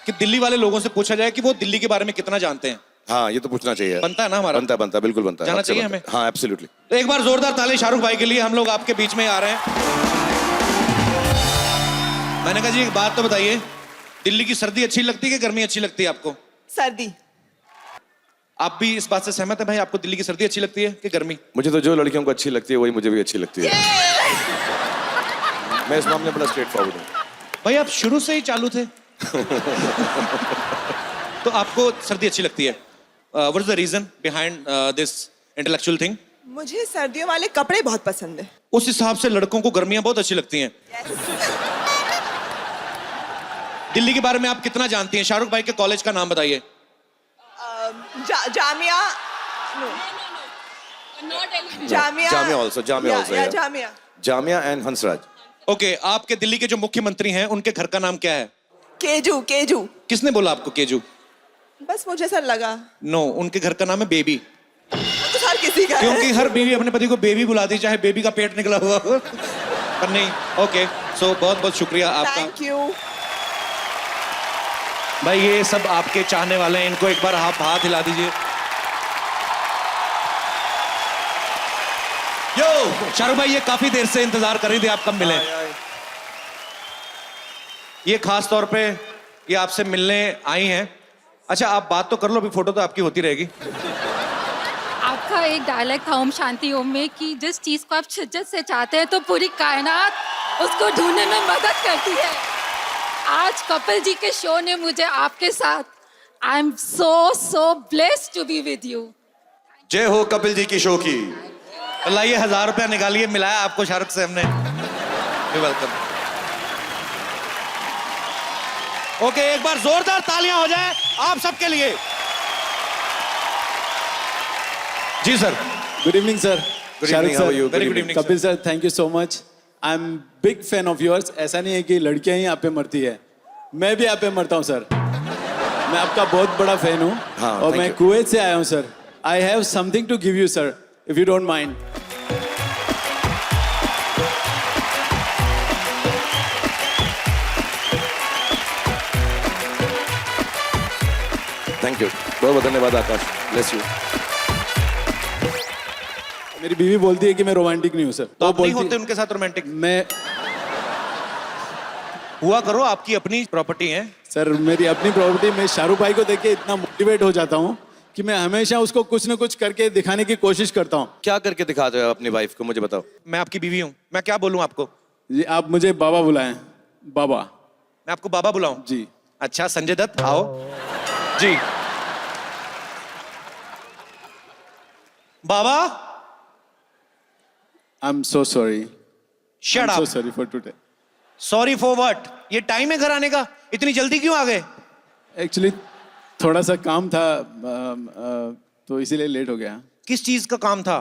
कि दिल्ली वाले लोगों से पूछा जाए कि वो दिल्ली के बारे में कितना जानते हैं। हाँ ये तो पूछना चाहिए। बनता है ना हमारा? बनता है बिल्कुल बनता है। जाना आपसे चाहिए बनता है। हमें? हाँ एब्सोल्युटली। तो एक बार जोरदार ताली शाहरुख भाई के लिए, हम लोग आपके बीच में आ रहे हैं। मैंने कहा जी एक बात तो बताइए, दिल्ली की सर्दी अच्छी लगती है कि गर्मी अच्छी लगती है आपको? सर्दी। आप भी इस बात से सहमत है भाई, आपको दिल्ली की सर्दी अच्छी लगती है कि गर्मी? मुझे तो जो लड़कियों को अच्छी लगती है वही मुझे भी अच्छी लगती है। मैं इस मामले में बड़ा स्ट्रेट फॉरवर्ड हूँ। भाई आप शुरू से ही चालू थे। तो आपको सर्दी अच्छी लगती है? What is the reason behind this intellectual thing? मुझे सर्दियों वाले कपड़े बहुत पसंद है। उस हिसाब से लड़कों को गर्मियां बहुत अच्छी लगती हैं। दिल्ली के बारे में आप कितना जानती हैं? शाहरुख भाई के कॉलेज का नाम बताइए। Jamia. Jamia. Jamia also, Jamia also, yeah. Jamia. Jamia and Hansraj. Okay, आपके दिल्ली के जो मुख्यमंत्री हैं उनके घर का नाम क्या है? केजू। केजू। किसने बोला आपको केजू? बस मुझे ऐसा लगा। नो, उनके घर का नाम है बेबी। तो हर किसी का है। क्योंकि हर बीवी अपने पति को बेबी बुलाती, चाहे बेबी का पेट निकला हुआ हो। पर नहीं, ओके। सो बहुत बहुत शुक्रिया आपका। Thank you. भाई ये सब आपके चाहने वाले हैं, इनको एक बार आप हाथ हिला दीजिए। यो शाहरुख भाई, ये काफी देर से इंतजार कर रही थी, आप कब मिले? ये खास तौर पे ये आपसे मिलने आई हैं। अच्छा आप बात तो कर लो, अभी फोटो तो आपकी होती रहेगी। आपका एक डायलॉग था ओम शांति ओम में कि जिस चीज को आप शिद्दत से चाहते हैं तो पूरी कायनात उसको ढूंढने में मदद करती है। आज कपिल जी के शो ने मुझे आपके साथ, I am so blessed to be with you. जय हो कपिल जी की शो की। लाइए 1000 रुपया निकालिए, मिलाया आपको शाहरुख से हमने। वेलकम। ओके, एक बार जोरदार तालियां हो जाए आप सबके लिए। जी सर। Good evening sir. Good evening, how are you? Very good evening, Kapil sir, thank you so much. I am big fan of yours. ऐसा नहीं है कि लड़कियां ही आप पे मरती है, मैं भी आप पे मरता हूँ सर। मैं आपका बहुत बड़ा फैन हूँ। हाँ, और thank मैं you. कुवैत से आया हूँ sir. I have something to give you sir, if you don't mind. Thank you, बहुत बहुत धन्यवाद आकाश, ब्लेस यू। मेरी बीवी बोलती है कि मैं रोमांटिक नहीं हूँ सर। तो आप नहीं बोलती होते उनके साथ रोमांटिक? मैं हुआ करो, आपकी अपनी प्रॉपर्टी है। सर, मेरी अपनी प्रॉपर्टी। मैं शाहरुख भाई को देख के इतना मोटिवेट हो जाता हूँ कि मैं हमेशा उसको कुछ ना कुछ करके दिखाने की कोशिश करता हूँ। क्या करके दिखाते हो अपनी वाइफ को, मुझे बताओ। मैं आपकी बीवी हूँ, मैं क्या बोलूँ आपको? जी, आप मुझे बाबा बुलाएं। बाबा। मैं आपको बाबा बुलाऊं? जी। अच्छा संजय दत्त आओ जी। Baba. I am so sorry. Shut so up. Sorry for today. Sorry for what? ये टाइम है घर आने का, इतनी जल्दी क्यों आ गए? एक्चुअली थोड़ा सा काम था, तो इसीलिए लेट हो गया। किस चीज का काम था?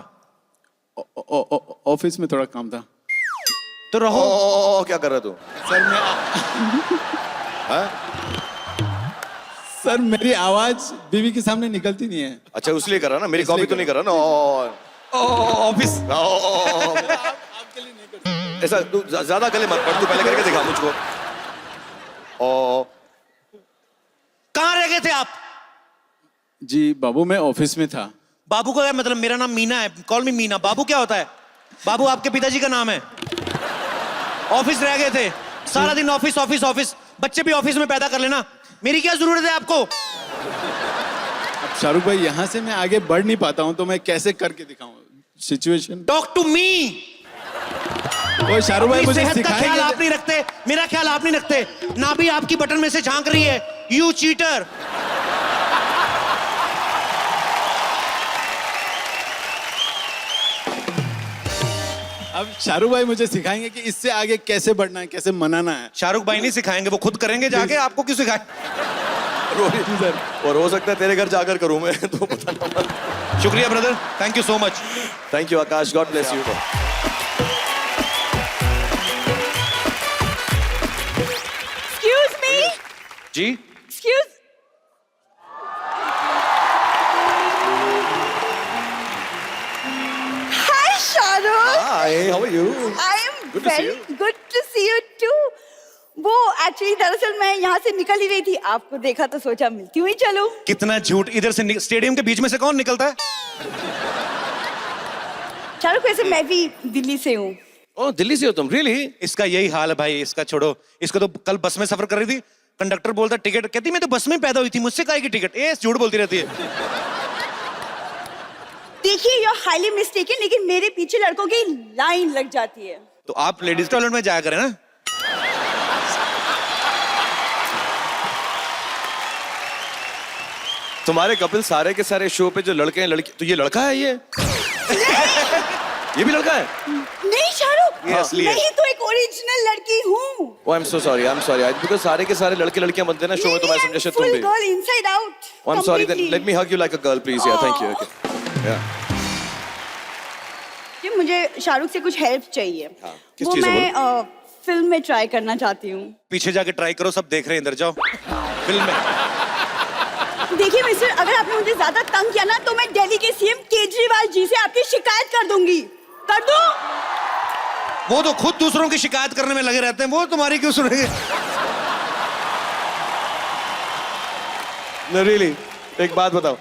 ऑफिस में थोड़ा काम था। तो रहो। क्या कर रहा तू? सर मैं सर मेरी आवाज बीवी के सामने निकलती नहीं है। अच्छा उसलिए कर रहा ना, मेरी कॉपी तो नहीं कर रहा ना। ऑफिस। ऐसा तू ज्यादा गले मत पड़, तू पहले करके दिखा मुझको। कहाँ रह गए थे आप? जी बाबू, मैं ऑफिस में था। बाबू का क्या मतलब? मेरा नाम मीना है, कॉल मी मीना। बाबू क्या होता है? बाबू आपके पिताजी का नाम है। ऑफिस रह गए थे, सारा दिन ऑफिस ऑफिस ऑफिस। बच्चे भी ऑफिस में पैदा कर लेना, मेरी क्या जरूरत है आपको? अब शाहरुख भाई, यहाँ से मैं आगे बढ़ नहीं पाता हूँ, तो मैं कैसे करके दिखाऊं सिचुएशन? Talk to me. वो शाहरुख भाई मुझे सेहत का ख्याल सिखाएंगे। आप नहीं रखते, मेरा ख्याल आप नहीं रखते। ना भी आपकी बटन में से झांक रही है। You cheater. अब शाहरुख भाई मुझे सिखाएंगे कि इससे आगे कैसे बढ़ना है, कैसे मनाना है। शाहरुख भाई नहीं सिखाएंगे, वो खुद करेंगे जाके। आपको क्यों सिखाए? और हो सकता है तेरे घर जाकर करूं मैं, तो पता ना। शुक्रिया brother, thank you so much. Thank you Akash, God bless you. Excuse me? जी। Excuse. Hi, Shahrukh. Hi, how are you? I am Good to see very you. good to see you too. वो actually दरअसल मैं यहाँ से निकल ही रही थी, आपको देखा तो सोचा मिलती हुई चलूं। कितना झूठ, इधर से स्टेडियम के बीच में से कौन निकलता है? शाहरुख वैसे मैं भी दिल्ली से हूँ। ओह, दिल्ली से हो तुम? रियली? इसका यही हाल है भाई, इसका छोड़ो। इसको तो कल बस में सफर कर रही थी, कंडक्टर बोलता टिकट, कहती मैं तो बस में पैदा हुई थी, मुझसे काहे की टिकट? ए झूठ बोलती रहती है। देखिए यू आर हाईली मिस्टेकन, लेकिन मेरे पीछे लड़कों की लाइन लग जाती है। तो आप लेडीज टॉयलेट में जाया करें ना। तुम्हारे कपिल सारे के सारे शो पे जो लड़के हैं लड़की, तो ये लड़का है ये? ये भी लड़का है? नहीं शाहरुख, ये असली है। नहीं तो एक ओरिजिनल लड़की हूँ। Oh, I am so sorry, I am sorry. Because सारे के सारे लड़के लड़कियां बनते हैं ना शो में, तो मैं समझा शायद तुम भी। Girl inside out. Oh, I'm sorry. Then let me hug you like a girl, please. Yeah, thank you. Okay. Yeah. कि मुझे शाहरुख से कुछ हेल्प चाहिए। हाँ, किस वो चीज़ में मैं फिल्म में ट्राई करना चाहती हूँ। पीछे जाके ट्राई करो, सब देख रहे हैं, इधर जाओ। फिल्म में देखिए मिस्टर, अगर आपने मुझे ज्यादा तंग किया ना तो मैं दिल्ली के सीएम केजरीवाल जी से आपकी शिकायत कर दूंगी। कर दूं? वो तो खुद दूसरों की शिकायत करने में लगे रहते हैं, वो तुम्हारी क्यों सुनेंगे? No, really. एक बात बताओ,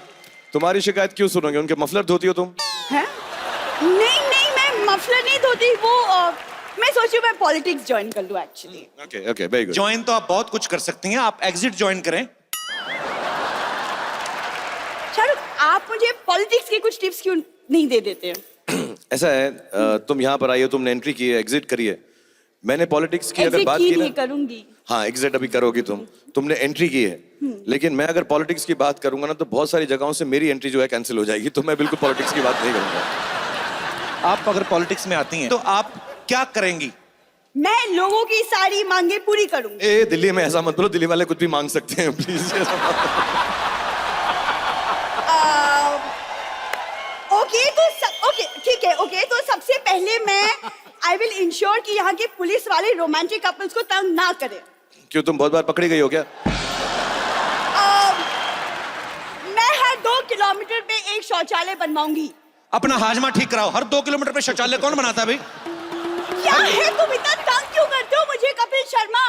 तुम्हारी शिकायत क्यों सुनोगे? उनके मफलर धोती हो तुम? हैं? नहीं नहीं, मैं मफलर नहीं धोती, वो मैं सोची मैं पॉलिटिक्स ज्वाइन कर लूं actually. Okay, okay, very good. Join तो आप बहुत कुछ कर सकती हैं, आप एग्जिट ज्वाइन करें। शाहरुख, आप मुझे पॉलिटिक्स के कुछ टिप्स क्यों नहीं दे देते? ऐसा है, तुम यहाँ पर आई हो, तुमने एंट्री की है, एग्जिट करी है। मैंने पॉलिटिक्स की अगर एग्जिट बात की की नहीं ना, करूंगी। हाँ एग्जिट अभी करोगी तुमने एंट्री की है, लेकिन मैं अगर पॉलिटिक्स की बात करूंगा ना तो बहुत सारी जगहों से मेरी एंट्री जो है कैंसिल हो जाएगी, तो मैं बिल्कुल पॉलिटिक्स की बात नहीं करूंगा। आप अगर पॉलिटिक्स में आती हैं तो आप क्या करेंगी? मैं लोगों की सारी मांगे पूरी करूंगी। ए दिल्ली में ऐसा मत बोलो, दिल्ली वाले कुछ भी मांग सकते हैं, प्लीज। ओके ठीक है, ओके तो सबसे पहले मैं आई विल इंश्योर कि यहाँ के पुलिस वाले रोमांटिक कपल्स को तंग ना करें। क्यों, तुम बहुत बार पकड़ी गई हो क्या? मैं हर 2 किलोमीटर पे एक शौचालय बनवाऊंगी। अपना हाजमा ठीक कराओ, हर 2 किलोमीटर पे शौचालय कौन बनाता है भाई? क्या है, तुम इतना तंग क्यों करते हो मुझे कपिल शर्मा?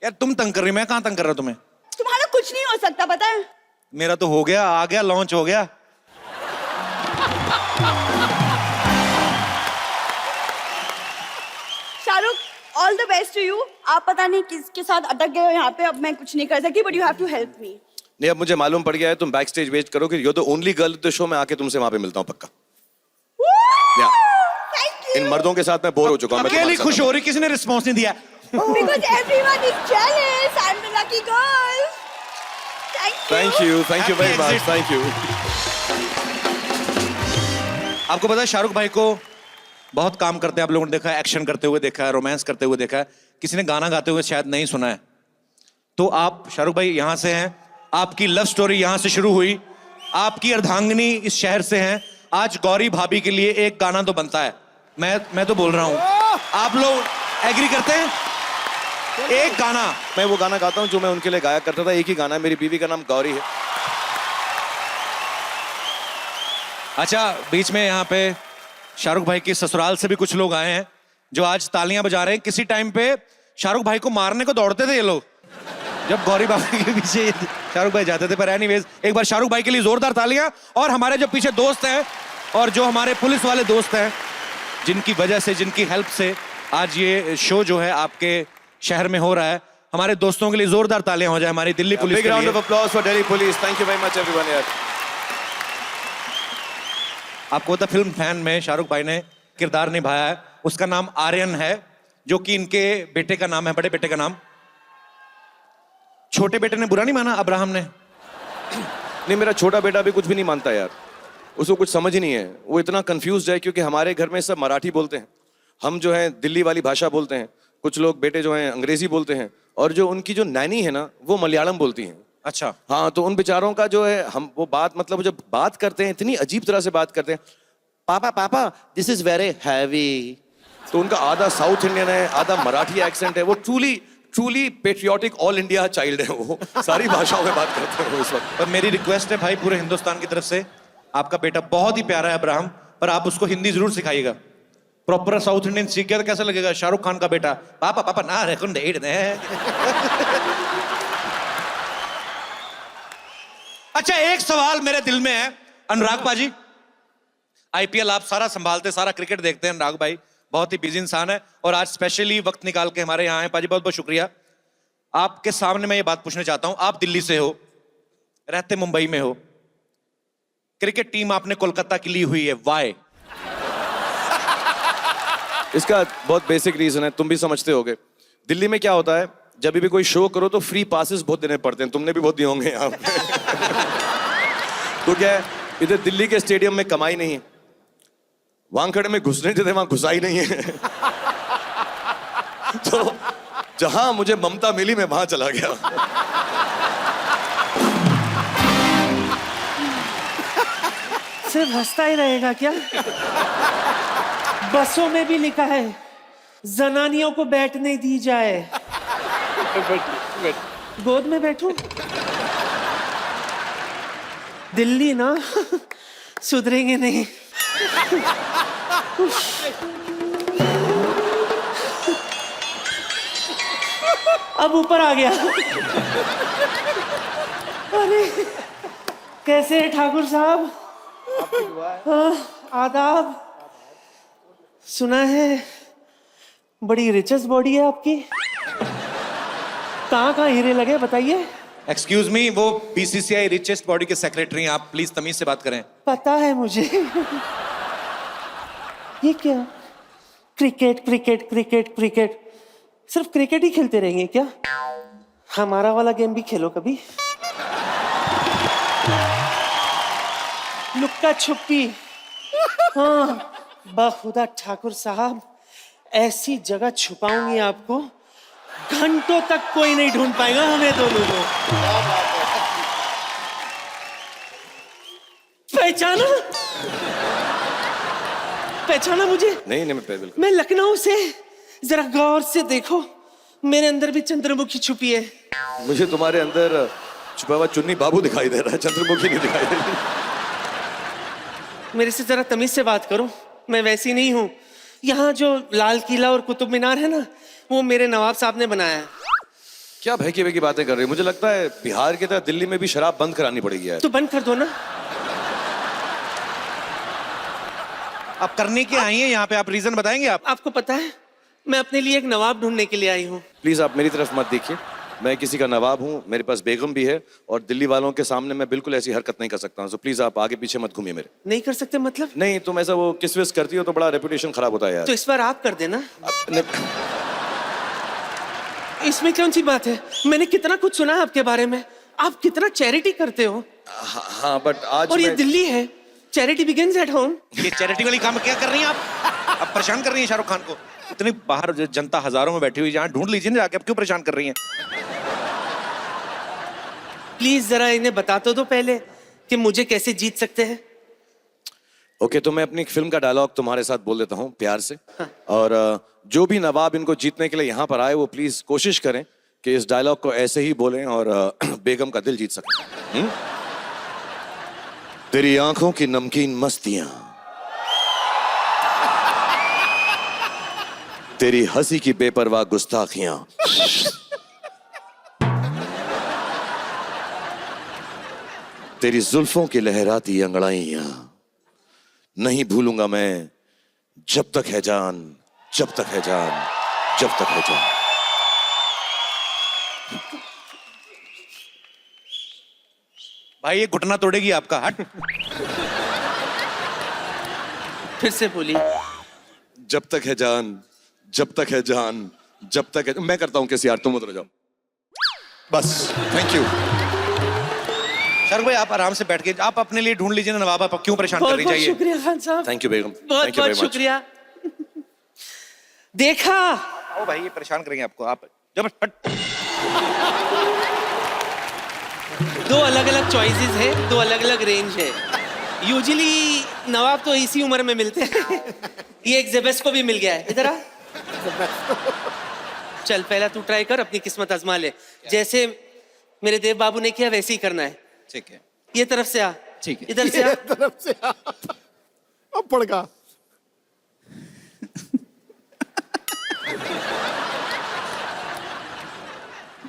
यार तुम तंग कर रही, मैं कहाँ तंग कर रहा हूं तुम्हें? तुम्हारा कुछ नहीं हो सकता पता है। मेरा तो हो गया, आ गया, लॉन्च हो गया। Shahrukh, all the best to you. आप पता नहीं किसके साथ अटक गए हो यहाँ पे, अब मैं कुछ नहीं कर सकती, but you have to help me. नहीं, अब मुझे मालूम पड़ गया है, तुम बैक स्टेज वेट करो कि you're the only girl the show में, आके तुमसे वहां पे मिलता हूँ पक्का। इन मर्दों के साथ मैं बोर हो चुका हूँ। अकेली खुश हो रही, किसी ने रिस्पॉन्स नहीं दिया। Because everyone is jealous. I'm the lucky girl. Thank you. Thank you very much, thank you. आपको पता है शाहरुख भाई को बहुत काम करते हैं, आप लोगों ने देखा है, एक्शन करते हुए देखा है, रोमांस करते हुए देखा है, किसी ने गाना गाते हुए शायद नहीं सुना है। तो आप शाहरुख भाई यहाँ से हैं, आपकी लव स्टोरी यहाँ से शुरू हुई, आपकी अर्धांगिनी इस शहर से हैं, आज गौरी भाभी के लिए एक गाना तो बनता है। मैं तो बोल रहा हूँ, आप लोग एग्री करते हैं? एक गाना। मैं वो गाना गाता हूँ जो मैं उनके लिए गाया करता था, एक ही गाना है, मेरी बीवी का नाम गौरी है। अच्छा, बीच में यहाँ पे शाहरुख भाई के ससुराल से भी कुछ लोग आए हैं जो आज तालियां बजा रहे हैं। किसी टाइम पे शाहरुख भाई को मारने को दौड़ते थे ये लोग, जब गौरी भाभी के पीछे शाहरुख भाई जाते थे। पर एनीवेज, एक बार शाहरुख भाई के लिए जोरदार तालियां। और हमारे जो पीछे दोस्त हैं और जो हमारे पुलिस वाले दोस्त हैं, जिनकी वजह से, जिनकी हेल्प से आज ये शो जो है आपके शहर में हो रहा है, हमारे दोस्तों के लिए जोरदार तालियां हो जाए हमारी दिल्ली पुलिस के लिए। Big round of applause for Delhi Police. Thank you very much everyone यार। आपको पता फिल्म फैन में शाहरुख भाई ने किरदार निभाया है, उसका नाम आर्यन है, जो कि इनके बेटे का नाम है, बड़े बेटे का नाम। छोटे बेटे ने बुरा नहीं माना, अब्राहम ने? नहीं, मेरा छोटा बेटा भी कुछ भी नहीं मानता यार, उसको कुछ समझ ही नहीं है, वो इतना कंफ्यूज है क्योंकि हमारे घर में सब मराठी बोलते हैं, हम जो है दिल्ली वाली भाषा बोलते हैं, कुछ लोग बेटे जो हैं अंग्रेजी बोलते हैं, और जो उनकी जो नैनी है ना वो मलयालम बोलती हैं। अच्छा। हाँ, तो उन बेचारों का जो है, हम वो बात, मतलब जब बात करते हैं इतनी अजीब तरह से बात करते हैं, पापा पापा दिस इज वेरी हैवी। तो उनका आधा साउथ इंडियन है, आधा मराठी एक्सेंट है, वो truly patriotic all India child है, वो सारी भाषाओं में बात करते हैं उस वक्त। पर मेरी रिक्वेस्ट है भाई पूरे हिंदुस्तान की तरफ से, आपका बेटा बहुत ही प्यारा है अब्राहम, पर आप उसको हिंदी जरूर सिखाइएगा। प्रॉपर साउथ इंडियन सीख गया तो कैसा लगेगा? शाहरुख खान का बेटा, पापा पापा ना रे कुंडे दे। अच्छा, एक सवाल मेरे दिल में है, अनुराग पाजी, आईपीएल आप सारा संभालते, सारा क्रिकेट देखते हैं अनुराग भाई, बहुत ही बिजी इंसान है और आज स्पेशली वक्त निकाल के हमारे यहाँ आए। पाजी बहुत बहुत शुक्रिया। आपके सामने मैं ये बात पूछना चाहता हूं, आप दिल्ली से हो, रहते मुंबई में हो, क्रिकेट टीम आपने कोलकाता की ली हुई है, वाई? इसका बहुत बेसिक रीजन है, तुम भी समझते होगे। दिल्ली में क्या होता है, जब भी कोई शो करो तो फ्री पासेस बहुत देने पड़ते हैं, तुमने भी बहुत दिए होंगे यहाँ पे। तो क्या है, इधर दिल्ली के स्टेडियम में कमाई नहीं है, वानखेड़े में घुसने देते वहां घुसाई नहीं है। तो जहां मुझे ममता मिली मैं वहां चला गया। सिर्फ हंसता ही रहेगा क्या? बसों में भी लिखा है जनानियों को बैठने दी जाए। गोद में बैठूं? दिल्ली ना सुधरेंगे नहीं। अब ऊपर आ गया। अरे कैसे हैं ठाकुर साहब? आदाब। सुना है बड़ी रिचेस्ट बॉडी है आपकी, कहाँ हीरे लगे बताइए? एक्सक्यूज मी, वो बीसीसीआई रिचेस्ट बॉडी के सेक्रेटरी हैं, आप प्लीज तमीज से बात करें। पता है मुझे। ये क्या? क्रिकेट क्रिकेट क्रिकेट क्रिकेट, सिर्फ क्रिकेट ही खेलते रहेंगे क्या? हमारा वाला गेम भी खेलो कभी। लुक्का छुपी। हाँ बाखुदा ठाकुर साहब, ऐसी जगह छुपाऊंगी आपको घंटों तक कोई नहीं ढूंढ पाएगा हमें दोनों को। पहचाना? पहचाना मुझे? नहीं मैं बिल्कुल। मैं लखनऊ से। जरा गौर से देखो, मेरे अंदर भी चंद्रमुखी छुपी है। मुझे तुम्हारे अंदर छुपा हुआ चुन्नी बाबू दिखाई दे रहा है, चंद्रमुखी नहीं दिखाई दे रही। मेरे से जरा तमीज से बात करो, मैं वैसी नहीं हूँ। यहाँ जो लाल किला और कुतुब मीनार है ना, वो मेरे नवाब साहब ने बनाया है। क्या भैकी भैकी बातें कर रही हो? मुझे लगता है बिहार की तरह दिल्ली में भी शराब बंद करानी पड़ेगी यार। तो बंद कर दो ना। आप करने के आई हैं यहाँ पे, आप रीजन बताएंगे? आपको पता है मैं अपने लिए एक नवाब ढूंढने के लिए आई हूँ। प्लीज आप मेरी तरफ मत देखिए, मैं किसी का नवाब हूँ, मेरे पास बेगम भी है और दिल्ली वालों के सामने मैं बिल्कुल ऐसी हरकत नहीं कर सकता हूँ। सो प्लीज आप आगे पीछे मत घूमिए मेरे। नहीं कर सकते मतलब? नहीं, तुम ऐसा वो किस विस करती हो तो बड़ा रेपुटेशन खराब होता है यार। तो इस बार आप कर देना। अपने... इसमें कौन सी बात है? मैंने कितना कुछ सुना है आपके बारे में, आप कितना चैरिटी करते हो। हाँ बट आज और ये दिल्ली है, चैरिटी बिगिंस एट होम। ये चैरिटी वाली काम क्या कर रही हैं आप परेशान कर रही हैं शाहरुख खान को। इतनी बाहर जनता हजारों में बैठी हुई, जहाँ ढूंढ लीजिए ना जाके, अब क्यों परेशान कर रही हैं? प्लीज जरा इन्हें बता तो पहले कि मुझे कैसे जीत सकते हैं। ओके, तो मैं अपनी फिल्म का डायलॉग तुम्हारे साथ बोल देता हूँ प्यार से। हाँ। और जो भी नवाब इनको जीतने के लिए यहाँ पर आए वो प्लीज कोशिश करें कि इस डायलॉग को ऐसे ही बोलें और बेगम का दिल जीत सकें। तेरी आंखों की नमकीन मस्तियां, तेरी हंसी की बेपरवाह गुस्ताखियां, तेरी जुल्फों की लहराती अंगड़ाइयां, नहीं भूलूंगा मैं जब तक है जान, जब तक है जान, जब तक है जान। भाई ये घुटना तोड़ेगी आपका, हट। फिर से बोली। जब तक है जान, जब तक है जान, जब तक है। मैं करता हूं किसी यार, तुम उतर जाओ बस। Thank you. शाहरुख भाई आप आराम से बैठ के आप अपने लिए ढूंढ लीजिए ना नवाब, आप क्यों परेशान कर रही बहुत चाहिए? शुक्रिया खान साहब। थैंक यू बेगम, बहुत थैंक यू बहुत वेरी मच। शुक्रिया। देखा? ओ भाई ये परेशान करेंगे आपको, आप जब हट। दो अलग अलग चॉइसेस है, दो अलग अलग रेंज है। यूजुअली नवाब तो इसी उम्र में मिलते हैं। ये एक जेबेस्को भी मिल गया है। इधर आ। चल पहला तू ट्राई कर, अपनी किस्मत आजमा ले। जैसे मेरे देव बाबू ने किया वैसे ही करना है। ठीक है, ये तरफ से आ। ठीक है, इधर से आ। तरफ से अब पड़का।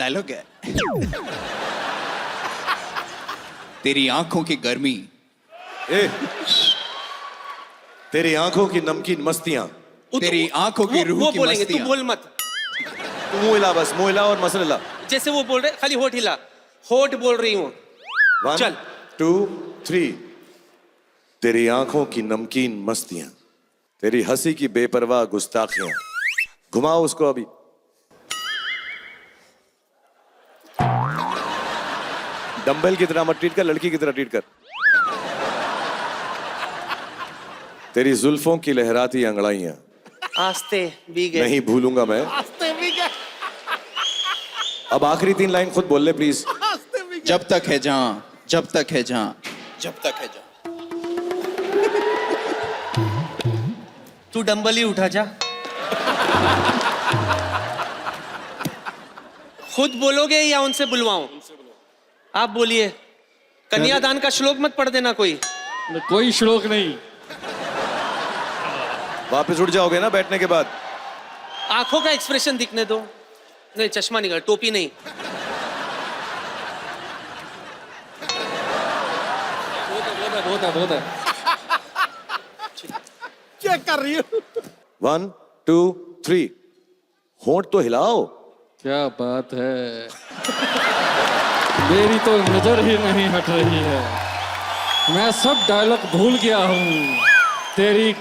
डायलॉग है। तेरी आंखों की गर्मी, ए, तेरी आंखों की नमकीन मस्तियां, तेरी आंखों की रूह वो की बोलेंगे, तू मस्तियां। बोल मत। तू मुंह हिला, बस मुंह हिला और मसल हिला। जैसे वो बोल रहे खाली होठ हिला, होठ बोल रही हूँ। 1 चल। 2 3। तेरी आंखों की नमकीन मस्तियां, तेरी हंसी की बेपरवाह गुस्ताखियां। घुमाओ उसको अभी। डंबल की तरह मत ट्रीट कर, लड़की की तरह ट्रीट कर। तेरी जुल्फों की लहराती अंगड़ाइयां, आस्ते भी गए। नहीं भूलूंगा मैं। अब आखिरी 3 लाइन खुद बोल ले प्लीज। जब तक है जहां, जब तक है जहां, जब तक है जहां। तू डंबल ही उठा जा। खुद बोलोगे या उनसे बुलवाऊं? आप बोलिए। कन्यादान का श्लोक मत पढ़ देना कोई। कोई श्लोक नहीं। वापस उठ जाओगे ना बैठने के बाद? आंखों का एक्सप्रेशन दिखने दो। नहीं, चश्मा निकाल, टोपी नहीं। चेक कर रही हूँ। 1 2 3। होंठ तो हिलाओ। क्या बात है, मेरी तो नजर ही नहीं हट रही है। मैं सब डायलॉग भूल गया हूँ। तेरी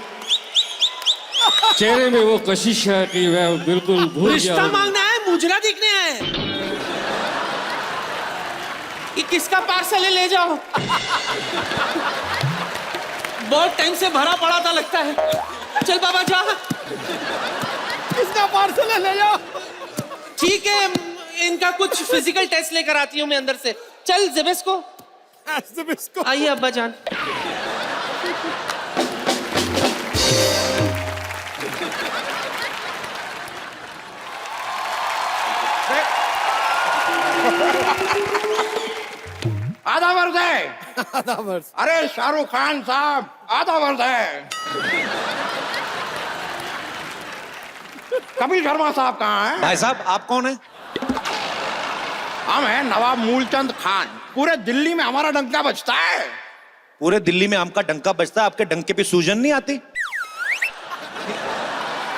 चेहरे में वो कशिश है कि मैं बिल्कुल भूल गया रिश्ता हूँ। मांगना है, मुजरा दिखने है। ये किसका पार्सल है, ले जाओ। बहुत टाइम से भरा पड़ा था लगता है। चल बाबा जा। किसका पार्सल है, ले जाओ। ठीक है, इनका कुछ फिजिकल टेस्ट लेकर आती हूँ मैं अंदर से। चल जेबेस्को, आइए अब्बा जान। आधा वर्ष है। आधा वर्ष। अरे शाहरुख खान साहब, आधा वर्ष है। कपिल शर्मा साहब कहाँ हैं? भाई साहब आप कौन है? हम हैं नवाब मूलचंद खान। पूरे दिल्ली में हमारा डंका बजता है। पूरे दिल्ली में आपका डंका बजता है, आपके डंके पे सूजन नहीं आती?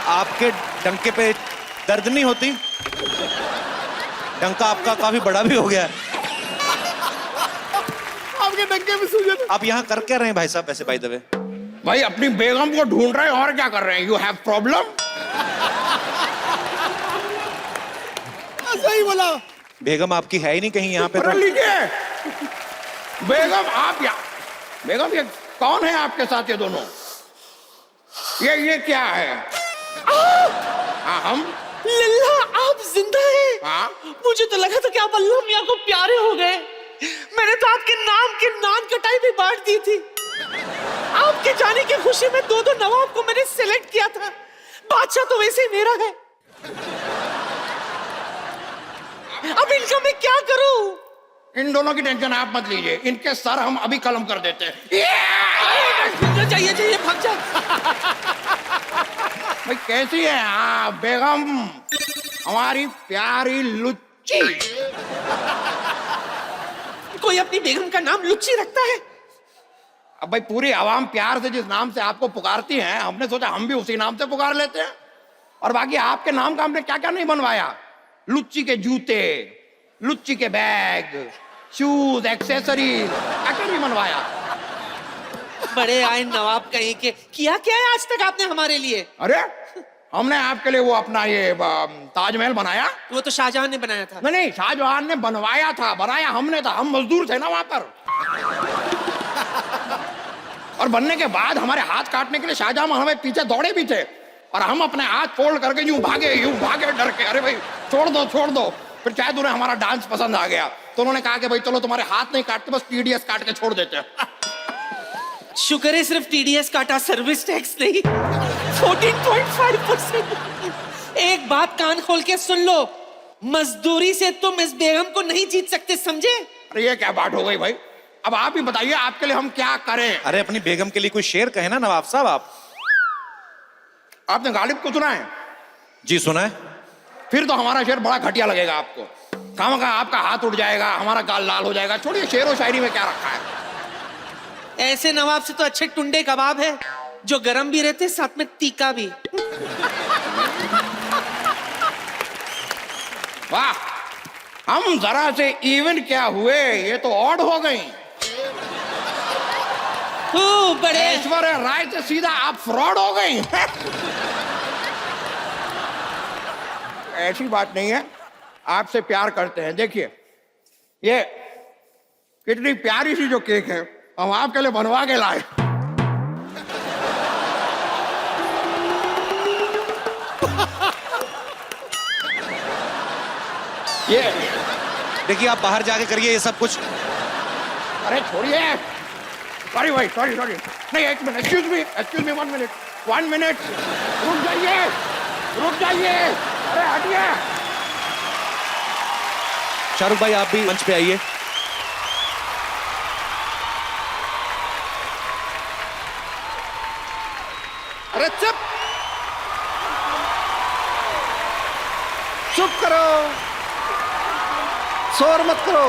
आपके डंके पे दर्द नहीं होती? डंका आपका काफी बड़ा भी हो गया है। आपके डंके में सूजन। आप यहाँ कर क्या रहे हैं भाई साहब वैसे बाय द वे? भाई अपनी बेगम को ढूंढ रहे हैं और क्या कर रहे हैं? You have problem? सही बोला। बेगम आपकी है ही नहीं कहीं यहाँ पे पढ़ तो। लीजिए। बेगम आप या बेगम ये कौन है आपके साथ ये दोनों? ये क्या है? हाँ हम लल्ला आप जिंदा हैं? हाँ। मुझे तो लगा था कि आप अल्लाह मियां को प्यारे हो गए। मैंने तो आपके नाम की नान कटाई भी बांट दी थी। आपके जाने की खुशी में 2-2 नवाब को मैंने सिलेक्ट किया था। बादशाह तो वैसे ही मेरा है। अब इनका मैं क्या करूं? इन दोनों की टेंशन आप मत लीजिए, इनके सर हम अभी कलम कर देते हैं। चाहिए भाग जा। भाई कैसी है आप बेगम, हमारी प्यारी लुच्ची? कोई अपनी बेगम का नाम लुच्ची रखता है? अब भाई पूरी आवाम प्यार से जिस नाम से आपको पुकारती है, हमने सोचा हम भी उसी नाम से पुकार लेते हैं। और बाकी आपके नाम का हमने क्या क्या नहीं बनवाया। लुच्ची के जूते, लुच्ची के बैग, शूज, एक्सेसरीज, क्या क्या नहीं बनवाया। बड़े आए नवाब कहीं के। किया क्या है आज तक आपने हमारे लिए? अरे हमने आपके लिए वो अपना ये ताजमहल बनाया। वो तो शाहजहां ने बनाया था। नहीं, शाहजहां ने बनवाया था, बनाया हमने था। हम मजदूर थे ना वहां पर। और बनने के बाद हमारे हाथ काटने के लिए शाहजहां हमें पीछे दौड़े भी थे। और हम अपने हाथ फोल्ड करके यूं भागे डर के। अरे भाई छोड़ दो। फिर शायद उन्हें हमारा डांस पसंद आ गया, तो उन्होंने कहा कि भाई चलो तुम्हारे हाथ नहीं काटते, बस टीडीएस काट के छोड़ देते हैं। शुक्र है सिर्फ टीडीएस काटा, सर्विस टैक्स नहीं। 14.5%। एक बात कान खोल के सुन लो, मजदूरी से तुम इस बेगम को नहीं जीत सकते, समझे? अरे ये क्या बात हो गई भाई? अब आप ही बताइए आपके लिए हम क्या करें? अरे अपनी बेगम के लिए कोई शेर कहे ना नवाब साहब आप। आपने गालिब को सुना है? जी सुना है। फिर तो हमारा शेर बड़ा घटिया लगेगा आपको। काम का आपका हाथ उठ जाएगा, हमारा गाल लाल हो जाएगा। छोड़िए, शेर व शायरी में क्या रखा है। ऐसे नवाब से तो अच्छे टुंडे कबाब है जो गरम भी रहते साथ में तीखा भी। वाह, हम जरा से इवन क्या हुए, ये तो ऑड हो गई। बड़े ऐश्वर्या राय से सीधा आप फ्रॉड हो गई। ऐसी बात नहीं है, आपसे प्यार करते हैं। देखिए, ये कितनी प्यारी सी जो केक है, हम आपके लिए बनवा के लाए। ये देखिए, आप बाहर जाके करिए ये सब कुछ। अरे छोड़िए, सॉरी भाई, सॉरी सॉरी। नहीं, एक मिनट, एक्सक्यूज मी 1 मिनट, रुक जाइए, रुक जाइए। अरे हटिए। शाहरुख भाई, आप भी मंच पे आइए। अरे चुप, चुप करो, शोर मत करो,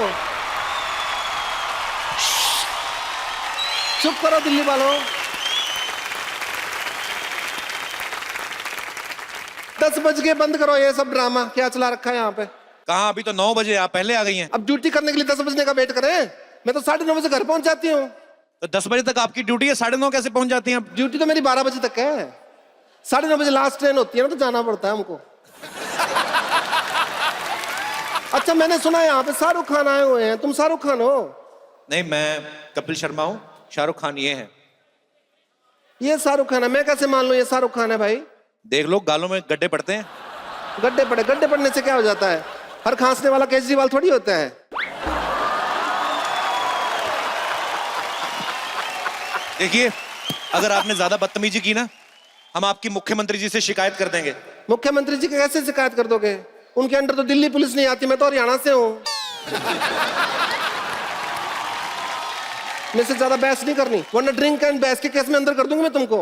चुप करो दिल्ली वालों। 10 बज के बंद करो ये सब ड्रामा, क्या चला रखा है यहाँ पे। कहाँ, अभी तो 9 बजे, आप पहले आ गई हैं। अब ड्यूटी करने के लिए 10 बजने का वेट करें? मैं तो 9:30 बजे घर पहुंच जाती हूँ। तो 10 बजे तक आपकी ड्यूटी है, 9:30 कैसे पहुंच जाती हैं? ड्यूटी तो मेरी 12 बजे तक है, 9:30 बजे लास्ट ट्रेन होती है ना, तो जाना पड़ता है हमको। अच्छा, मैंने सुना है यहाँ पे शाहरुख खान आए हुए हैं, तुम शाहरुख खान हो? नहीं, मैं कपिल शर्मा हूँ, शाहरुख खान ये हैं। ये शाहरुख खान है? मैं कैसे मान लूं ये शाहरुख खान है भाई? देख लो, गालों में गड्ढे पड़ते हैं। गड्ढे पड़ने से क्या हो जाता है? हर खांसने वाला केजरीवाल थोड़ी होता है। देखिए, अगर आपने ज्यादा बदतमीजी की ना, हम आपकी मुख्यमंत्री जी से शिकायत कर देंगे। मुख्यमंत्री जी की कैसे शिकायत कर दोगे? उनके अंडर तो दिल्ली पुलिस नहीं आती, मैं तो हरियाणा से हूँ। मेरे से ज्यादा बहस नहीं करनी, वरना ड्रिंक एंड बहस के केस में अंदर कर दूंगा मैं तुमको।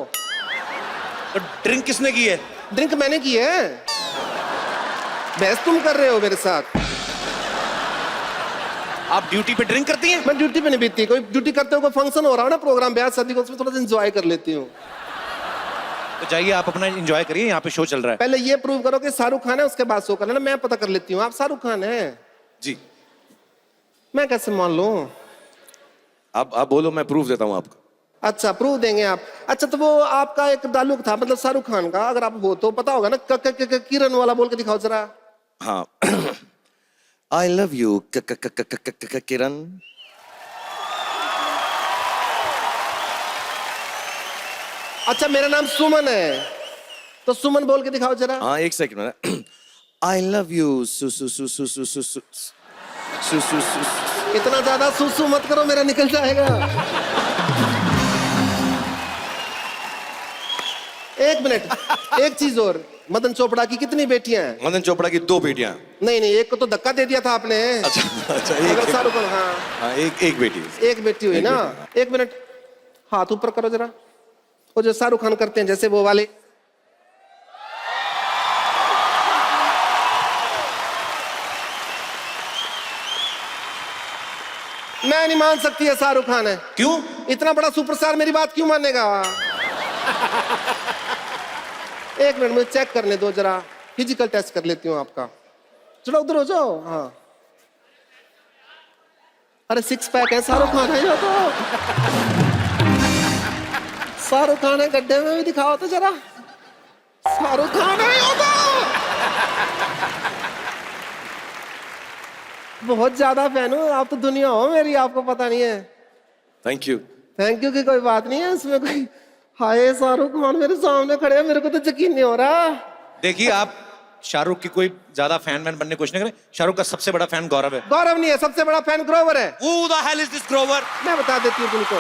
तो ड्रिंक किसने की है? ड्रिंक मैंने की है, बहस तुम कर रहे हो मेरे साथ। आप ड्यूटी पे ड्रिंक करती हैं? मैं ड्यूटी पे नहीं बीतती, कोई ड्यूटी करते हो, कोई फंक्शन हो रहा हो ना, प्रोग्राम, ब्याह शादी, उसमें थोड़ा सा एंजॉय कर लेती हूँ। तो जाइए, आप अपना एंजॉय करिए, यहाँ पे शो चल रहा है। पहले ये प्रूव करो कि शाहरुख खान है, उसके बाद शो कर लेना। मैं पता कर लेती हूँ आप शाहरुख खान है। जी, मैं कैसे मान लूं? आप बोलो, मैं प्रूफ देता हूँ आपको। अच्छा, प्रूफ देंगे आप? अच्छा, तो वो आपका एक डायलॉग था, मतलब शाहरुख खान का, अगर आप हो तो पता होगा ना, किरण वाला बोल के दिखाओ जरा। हाँ। आई लव यू किरण। अच्छा, मेरा नाम सुमन है, तो सुमन बोल के दिखाओ जरा। हाँ, एक सेकंड। आई लव यू सु सु सु सु सु सु सु सु सु सु। इतना ज्यादा सुसु मत करो, मेरा निकल जाएगा। एक मिनट, एक चीज और, मदन चोपड़ा की कितनी बेटियां हैं? मदन चोपड़ा की 2 बेटियां। नहीं, एक को तो धक्का दे दिया था आपने। अच्छा, अगर शाहरुख खान, हाँ, एक बेटी। एक बेटी हुई ना। एक मिनट, हाथ ऊपर करो जरा, वो जो शाहरुख खान करते हैं, जैसे वो वाले। मैं नहीं मान सकती है शाहरुख खान है। क्यों? इतना बड़ा सुपरस्टार मेरी बात क्यों मानेगा? एक मिनट, मुझे चेक करने दो जरा, फिजिकल टेस्ट कर लेती हूँ आपका। चलो उधर हो जाओ। हाँ, अरे 6 पैक है, शाहरुख खान है ये तो। शाहरुख खान है, गड्ढे में भी दिखाओ तो जरा। शाहरुख खान है ये तो। बहुत ज्यादा फैन हूँ, आप तो दुनिया हो मेरी, आपको पता नहीं है। Thank you. थैंक यू की कोई बात नहीं है इसमें कोई। हाय, शाहरुख खान मेरे सामने खड़े हैं, मेरे को तो यकीन नहीं हो रहा। देखिए, आप शाहरुख की कोई ज्यादा फैन बनने की कोशिश नहीं करें। शाहरुख का सबसे बड़ा फैन गौरव है। गौरव नहीं है, सबसे बड़ा फैन ग्रोवर है। Who the hell is this Grover? मैं बता देती हूँ तुमको।